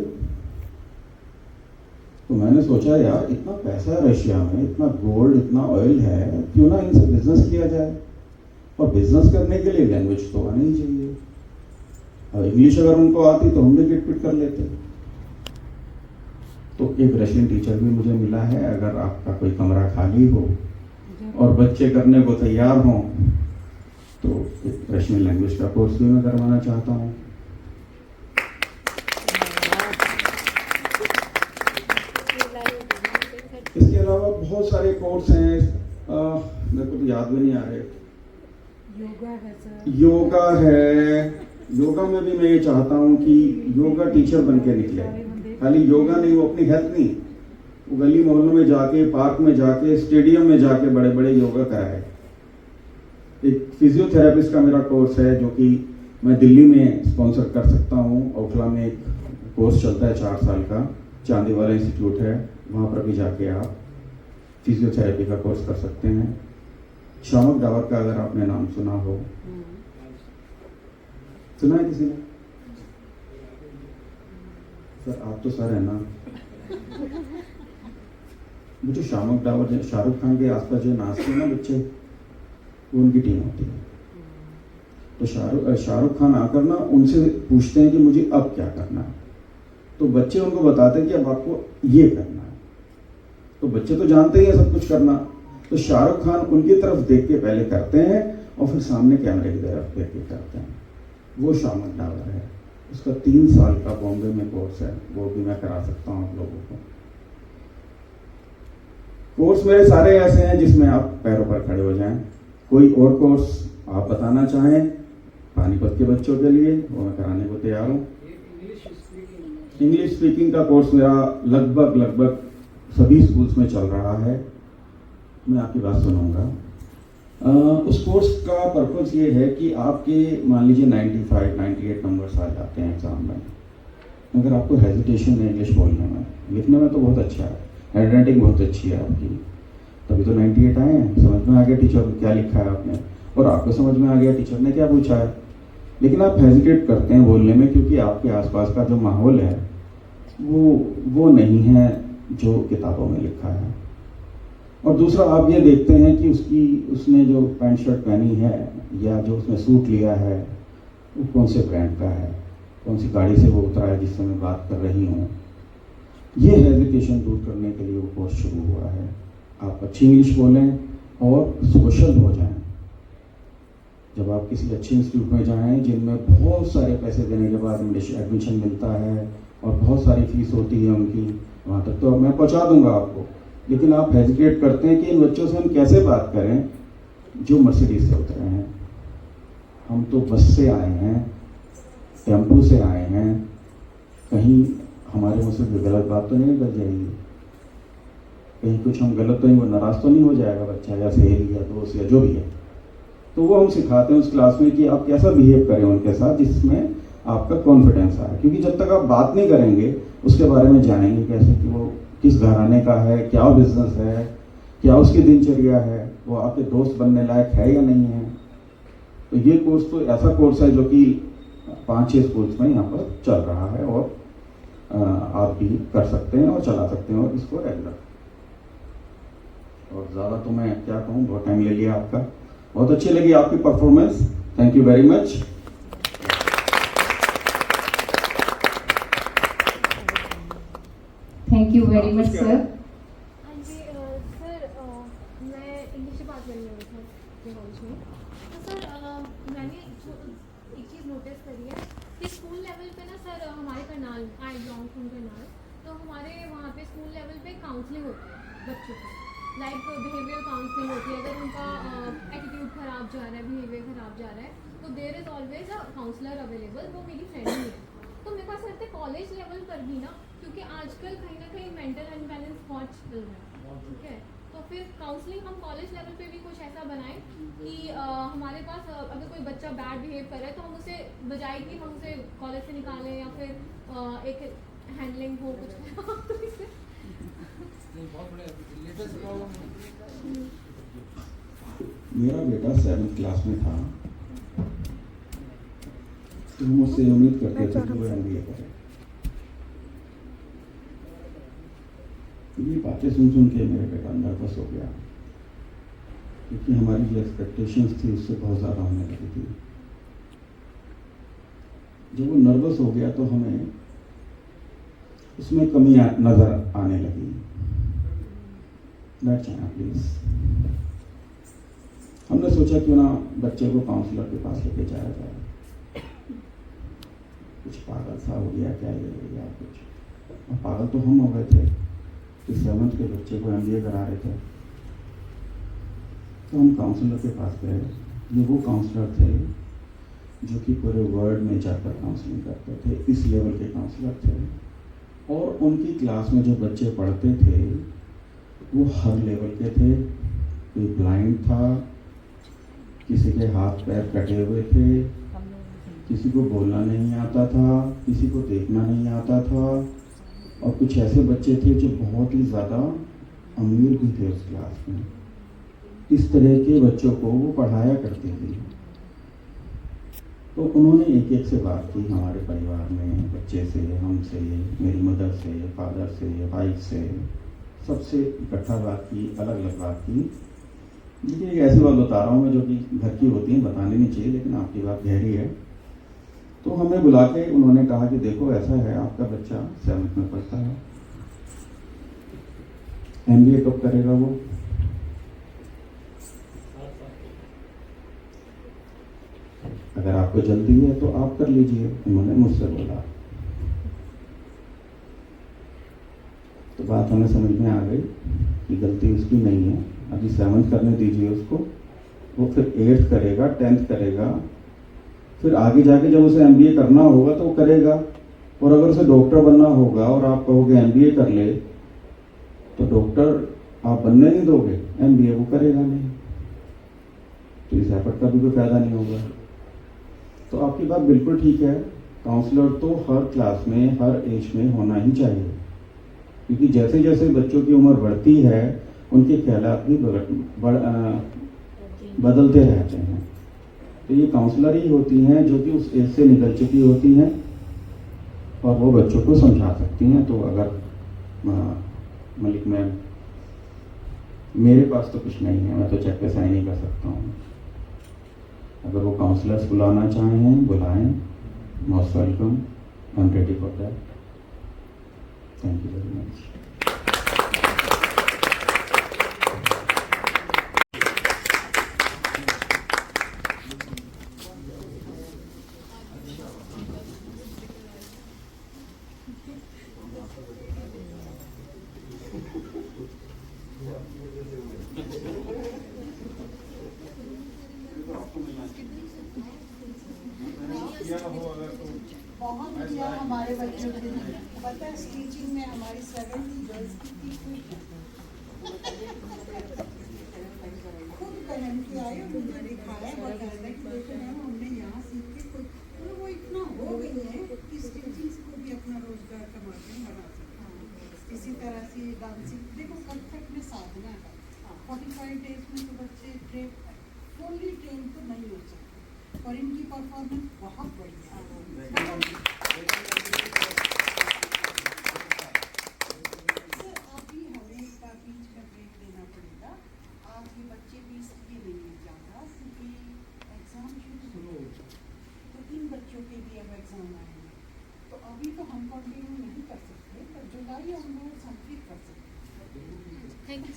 तो मैंने सोचा यार इतना पैसा है रशिया में, इतना गोल्ड, इतना ऑयल है, क्यों ना इनसे बिजनेस किया जाए। और बिजनेस करने के लिए लैंग्वेज तो आनी ही चाहिए। और इंग्लिश अगर उनको आती तो हम भी गिट-पिट कर लेते। तो एक रशियन टीचर भी मुझे मिला है। अगर आपका कोई कमरा खाली हो और बच्चे करने को तैयार हों तो एक रशियन लैंग्वेज का कोर्स भी मैं करवाना चाहता हूँ। इसके अलावा बहुत सारे कोर्स हैं, मेरे को तो याद भी नहीं आ रहे। योगा है, योगा में भी मैं ये चाहता हूँ कि योगा टीचर बन के निकले। खाली योगा नहीं, वो अपनी हेल्थ नहीं, वो गली मोहल्लों में जाके, पार्क में जाके, स्टेडियम में जाके बड़े बड़े योगा कराए। एक फिजियोथेरेपिस्ट का मेरा कोर्स है जो कि मैं दिल्ली में स्पॉन्सर कर सकता हूँ। ओखला में एक कोर्स चलता है 4 साल का, चांदी वाला इंस्टीट्यूट है, वहाँ पर भी जाके आप फिजियोथेरेपी का कोर्स कर सकते हैं। शामक डावर का अगर आपने नाम सुना हो, सुना है किसी ने? सर आप तो सर है ना। वो जो शामक डावर जो शाहरुख खान के आसपास जो नाचते हैं ना बच्चे, वो उनकी टीम होती है। तो शाहरुख खान आकर ना उनसे पूछते हैं कि मुझे अब क्या करना है, तो बच्चे उनको बताते हैं कि अब आपको ये करना है। तो बच्चे तो जानते ही हैं सब कुछ करना, तो शाहरुख खान उनकी तरफ देख के पहले करते हैं और फिर सामने कैमरे की तरफ देख के करते हैं। वो शामक डावर है। उसका 3 साल का बॉम्बे में कोर्स है, वो भी मैं करा सकता हूँ आप लोगों को। कोर्स मेरे सारे ऐसे हैं जिसमें आप पैरों पर खड़े हो जाएं। कोई और कोर्स आप बताना चाहें पानीपत के बच्चों के लिए, वो मैं कराने को तैयार हूँ। इंग्लिश स्पीकिंग का कोर्स मेरा लगभग सभी स्कूल्स में चल रहा है। मैं आपकी बात सुनूंगा। उस कोर्स का पर्पस ये है कि आपके मान लीजिए 95-98 नंबर्स आ जाते हैं एग्जाम में, अगर आपको हेजिटेशन है इंग्लिश बोलने में, लिखने में तो बहुत अच्छा है, हैंड राइटिंग बहुत अच्छी है आपकी, तभी तो 98 आए हैं, समझ में आ गया टीचर क्या लिखा है आपने, और आपको समझ में आ गया टीचर ने क्या पूछा है। लेकिन आप हेजिटेट करते हैं बोलने में क्योंकि आपके आसपास का जो माहौल है वो नहीं है जो किताबों में लिखा है। और दूसरा आप ये देखते हैं कि उसने जो पैंट शर्ट पहनी है या जो उसने सूट लिया है वो कौन से ब्रांड का है, कौन सी गाड़ी से वो उतरा है जिससे मैं बात कर रही हूँ। ये हेजिटेशन दूर करने के लिए वो कोर्स शुरू हुआ है। आप अच्छी इंग्लिश बोलें और सोशल हो जाएं। जब आप किसी अच्छे इंस्टीट्यूट में जाएं जिनमें बहुत सारे पैसे देने के बाद एडमिशन मिलता है और बहुत सारी फीस होती है उनकी, वहाँ तक तो मैं पहुँचा दूंगा आपको, लेकिन आप हेजिटेट करते हैं कि इन बच्चों से हम कैसे बात करें जो मर्सिडीज से उतरे हैं। हम तो बस से आए हैं, टेम्पो से आए हैं, कहीं हमारे मुँह से गलत बात तो नहीं निकल जाएगी, कहीं कुछ हम गलत तो नहीं, वो नाराज तो नहीं हो जाएगा बच्चा या सहेली या दोस्त या जो भी है। तो वो हम सिखाते हैं उस क्लास में कि आप कैसा बिहेव करें उनके साथ जिसमें आपका कॉन्फिडेंस आए, क्योंकि जब तक आप बात नहीं करेंगे उसके बारे में जानेंगे कैसे कि वो किस घराने का है, क्या बिजनेस है, क्या उसकी दिनचर्या है, वो आपके दोस्त बनने लायक है या नहीं है। तो ये कोर्स तो ऐसा कोर्स है जो कि 5-6 स्कूल्स में यहाँ पर चल रहा है और आप भी कर सकते हैं और चला सकते हैं और इसको रेगुलर। और ज़्यादा तो मैं क्या कहूँ, बहुत टाइम ले लिया आपका। बहुत अच्छी लगी आपकी performance, thank you very much. Thank you very much sir. हाँ जी सर, मैं इंग्लिश से बात करने आई थी आपके कॉलेज में। तो सर मैंने एक चीज़ नोटिस करी है कि स्कूल लेवल पे ना सर, हमारे Karnal, I belong from Karnal, तो हमारे वहाँ पे स्कूल लेवल पे काउंसलिंग होती है बच्चों की, लाइक बिहेवियर काउंसलिंग होती है। अगर उनका एटीट्यूड ख़राब जा रहा है, बिहेवियर ख़राब जा रहा है, तो there is always a counsellor available. वो मेरी फ्रेंड ही है। तो मेरे पास लगता है कॉलेज लेवल पर भी ना, क्योंकि आजकल कहीं ना कहीं मेंटल अनबैलेंस बहुत चल रहा है, ठीक है, तो फिर काउंसलिंग हम कॉलेज लेवल पे भी कुछ ऐसा बनाएं कि हमारे पास अगर कोई बच्चा बैड बिहेव कर रहा है तो हम उसे बजाय कि हम उसे कॉलेज से निकालें या फिर एक हैंडलिंग हो कुछ मेरा बेटा 7th क्लास में था तो हम उससे उम्मीद करते थे कि वो MBA करे। ये बातें सुन के मेरे बेटा नर्वस हो गया, क्योंकि हमारी जो एक्सपेक्टेशंस थी उससे बहुत ज़्यादा होने लगी थी। जब वो नर्वस हो गया तो हमें उसमें कमी नज़र आने लगी। बैठ जाना प्लीज़। हमने सोचा क्यों ना बच्चे को काउंसलर के पास लेके जाया जाए। कुछ पागल सा हो गया क्या ये या कुछ, और पागल तो हम हो गए थे कि 7th के बच्चे को MBA करा रहे थे। तो हम काउंसलर के पास गए। ये वो काउंसलर थे जो कि पूरे वर्ल्ड में जाकर काउंसलिंग करते थे, इस लेवल के काउंसलर थे। और उनकी क्लास में जो बच्चे पढ़ते थे वो हर लेवल के थे। कोई ब्लाइंड था, किसी के हाथ पैर कटे हुए थे, किसी को बोलना नहीं आता था, किसी को देखना नहीं आता था, और कुछ ऐसे बच्चे थे जो बहुत ही ज़्यादा अमीर भी थे उस क्लास में, किस तरह के बच्चों को वो पढ़ाया करते थे। तो उन्होंने एक एक से बात की, हमारे परिवार में बच्चे से, हमसे, मेरी मदर से, फादर से, वाइफ से, सबसे इकट्ठा बात की, अलग अलग बात की। देखिए एक ऐसी बात बता रहा हूँ मैं जो कि घर की होती है, बतानी नहीं चाहिए, लेकिन आपकी बात गहरी है। तो हमें बुला के उन्होंने कहा कि देखो ऐसा है, आपका बच्चा 7th में पढ़ता है, MBA कब करेगा वो? अगर आपको जल्दी है तो आप कर लीजिए, उन्होंने मुझसे बोला। तो बात हमें समझ में आ गई कि गलती उसकी नहीं है, अभी 7th करने दीजिए उसको, वो फिर 8th करेगा, 10th करेगा, फिर आगे जाके जब उसे MBA करना होगा तो वो करेगा। और अगर उसे डॉक्टर बनना होगा और आप कहोगे MBA कर ले, तो डॉक्टर आप बनने नहीं दोगे, MBA वो करेगा नहीं, तो इस एफर्ट का भी कोई फायदा नहीं होगा। तो आपकी बात बिल्कुल ठीक है, काउंसलर तो हर क्लास में, हर एज में होना ही चाहिए, क्योंकि जैसे जैसे बच्चों की उम्र बढ़ती है उनके ख्यालात भी बदलते रहते हैं। तो ये काउंसलर ही होती हैं जो कि उस एज से निकल चुकी होती हैं और वो बच्चों को समझा सकती हैं। तो अगर मलिक मैम, मेरे पास तो कुछ नहीं है, मैं तो चेक पे साइन ही कर सकता हूँ। अगर वो काउंसलर्स बुलाना चाहें, बुलाएं, most welcome, I am ready for that. Thank you very much. बहुत बढ़िया हमारे बच्चों के लिए पता है, स्टिचिंग में हमारी 70 गर्ल्स की क्विक है, खुद पहन के आई और मुझे दिखाया बकायदा कि देखो मैम हमने यहाँ सीख के कोई, तो वो इतना हो गई है कि स्टिचिंग को भी अपना रोजगार का माध्यम बना सकते हैं। इसी तरह से डांसिंग, देखो कथक में साधना है, 45 डेज में तो बच्चे फुल्ली ट्रेन तो नहीं हो सकते, और इनकी परफॉर्मेंस बहुत बढ़िया है। अभी हमें एक बार बीच में ब्रेक देना पड़ेगा, आज ये बच्चे भी इसलिए नहीं जाता क्योंकि एग्जाम शुरू हो, तो इन बच्चों के भी अब एग्जाम आएंगे, तो अभी तो हम कंटिन्यू नहीं कर सकते, पर जुलाई हम लोग कंप्लीट कर सकते। Thank you.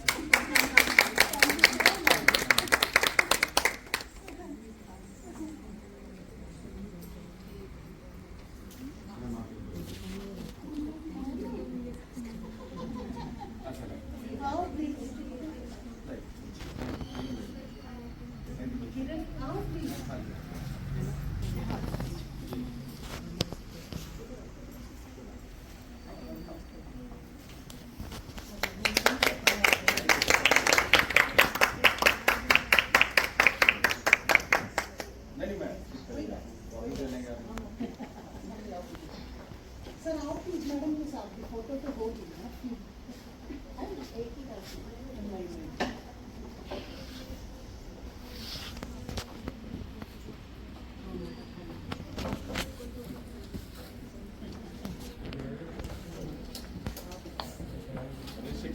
सर आओ प्लीज, मैडम के साथ भी फोटो तो होगी ना, एक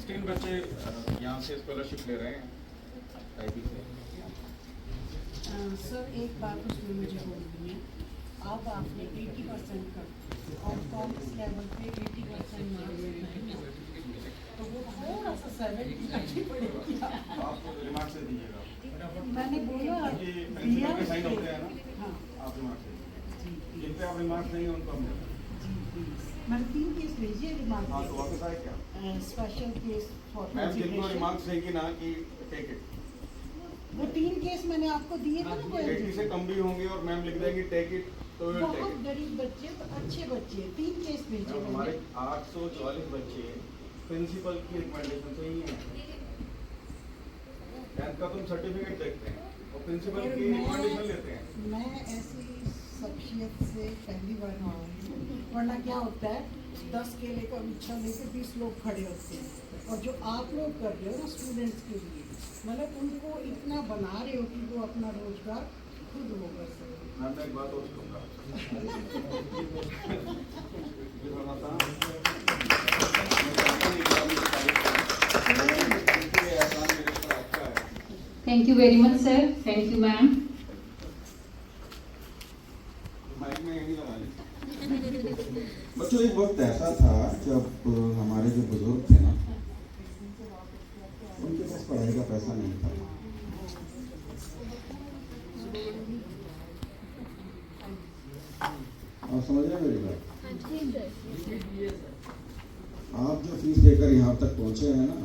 ही बच्चे यहाँ से स्कॉलरशिप ले रहे हैं IB से। सर एक बात उसमें मुझे बोलनी है, अब आपने 80% का और कॉमर्स लेवल पे 80% मार्क्स, तो वो थोड़ा सा 70 करनी पड़ेगी। आप रिमार्क से दीजिएगा, मैंने बोला दिया साइन होते हैं ना। हाँ, आप रिमार्क से, जिन पे आप रिमार्क नहीं है उनको हम मैंने 3 केस भेजिए रिमार्क। हाँ, तो वापस आए क्या? स्पेशल केस फॉर मैम जिनको रिमार्क्स देंगी ना कि टेक इट, वो 3 केस मैंने आपको दिए थे ना, 80 से कम भी होंगे और मैम लिख देंगी टेक इट, तो विल टेक बहुत इट। गरीब बच्चे तो अच्छे बच्चे, 3 केस भेजे जब हमारे 840 बच्चे प्रिंसिपल की रिकमेंडेशन से ही हैं, 10th का तुम सर्टिफिकेट देखते हैं और प्रिंसिपल की रिकमेंडेशन लेते हैं। मैं ऐसी शख्सियत से पहली बार आई हूँ, वरना क्या होता है 10 केले का गुच्छा लेके 20 लोग खड़े होते हैं, और जो आप लोग कर रहे हो ना स्टूडेंट्स के लिए, मतलब उनको इतना बना रहे हो कि वो अपना रोजगार खुद वो कर सके। मैं एक बात और कहूँगा। Thank you very much, sir. Thank you, ma'am. Mic में यही लगा ली। बच्चों एक वक्त ऐसा था जब हमारे जो बुजुर्ग थे ना, उनके पास पढ़ाई का पैसा नहीं था। आप समझ रहे हैं मेरी बात? आप जो फीस देकर यहाँ तक पहुँचे हैं ना,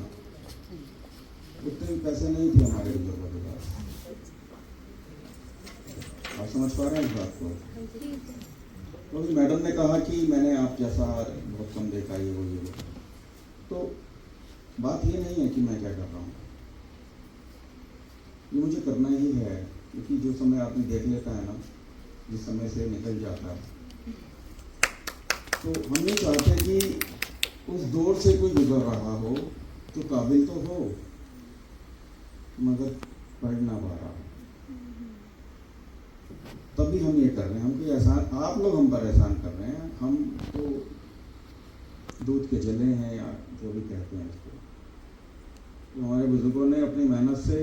उतने भी पैसे नहीं थे हमारे बुजुर्गों के पास। आप समझ पा रहे हैं इस बात को? तो मैडम ने कहा कि मैंने आप जैसा बहुत कम देखा, ये वो ये वो। तो बात ये नहीं है कि मैं क्या कर रहा हूँ, ये मुझे करना ही है, क्योंकि जो समय आदमी देख लेता है ना, जिस समय से निकल जाता है, तो हम नहीं चाहते कि उस दौर से कोई गुजर रहा हो तो काबिल तो हो मगर पढ़ ना पा रहा हो। तभी हम ये कर रहे हैं, हम कोई एहसान, आप लोग हम पर एहसान कर रहे हैं, हम तो दूध के जले हैं या जो भी कहते हैं इसको। तो हमारे बुजुर्गों ने अपनी मेहनत से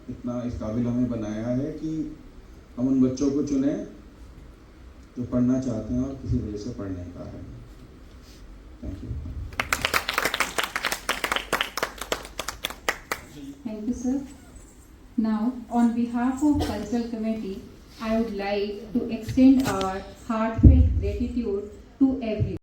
इतना इस काबिल हमें बनाया है कि हम उन बच्चों को चुने जो पढ़ना चाहते हैं और किसी वजह से पढ़ नहीं पा रहे हैं। Thank you. Thank you, sir. Now, on behalf of Cultural Committee, I would like to extend our heartfelt gratitude to everyone.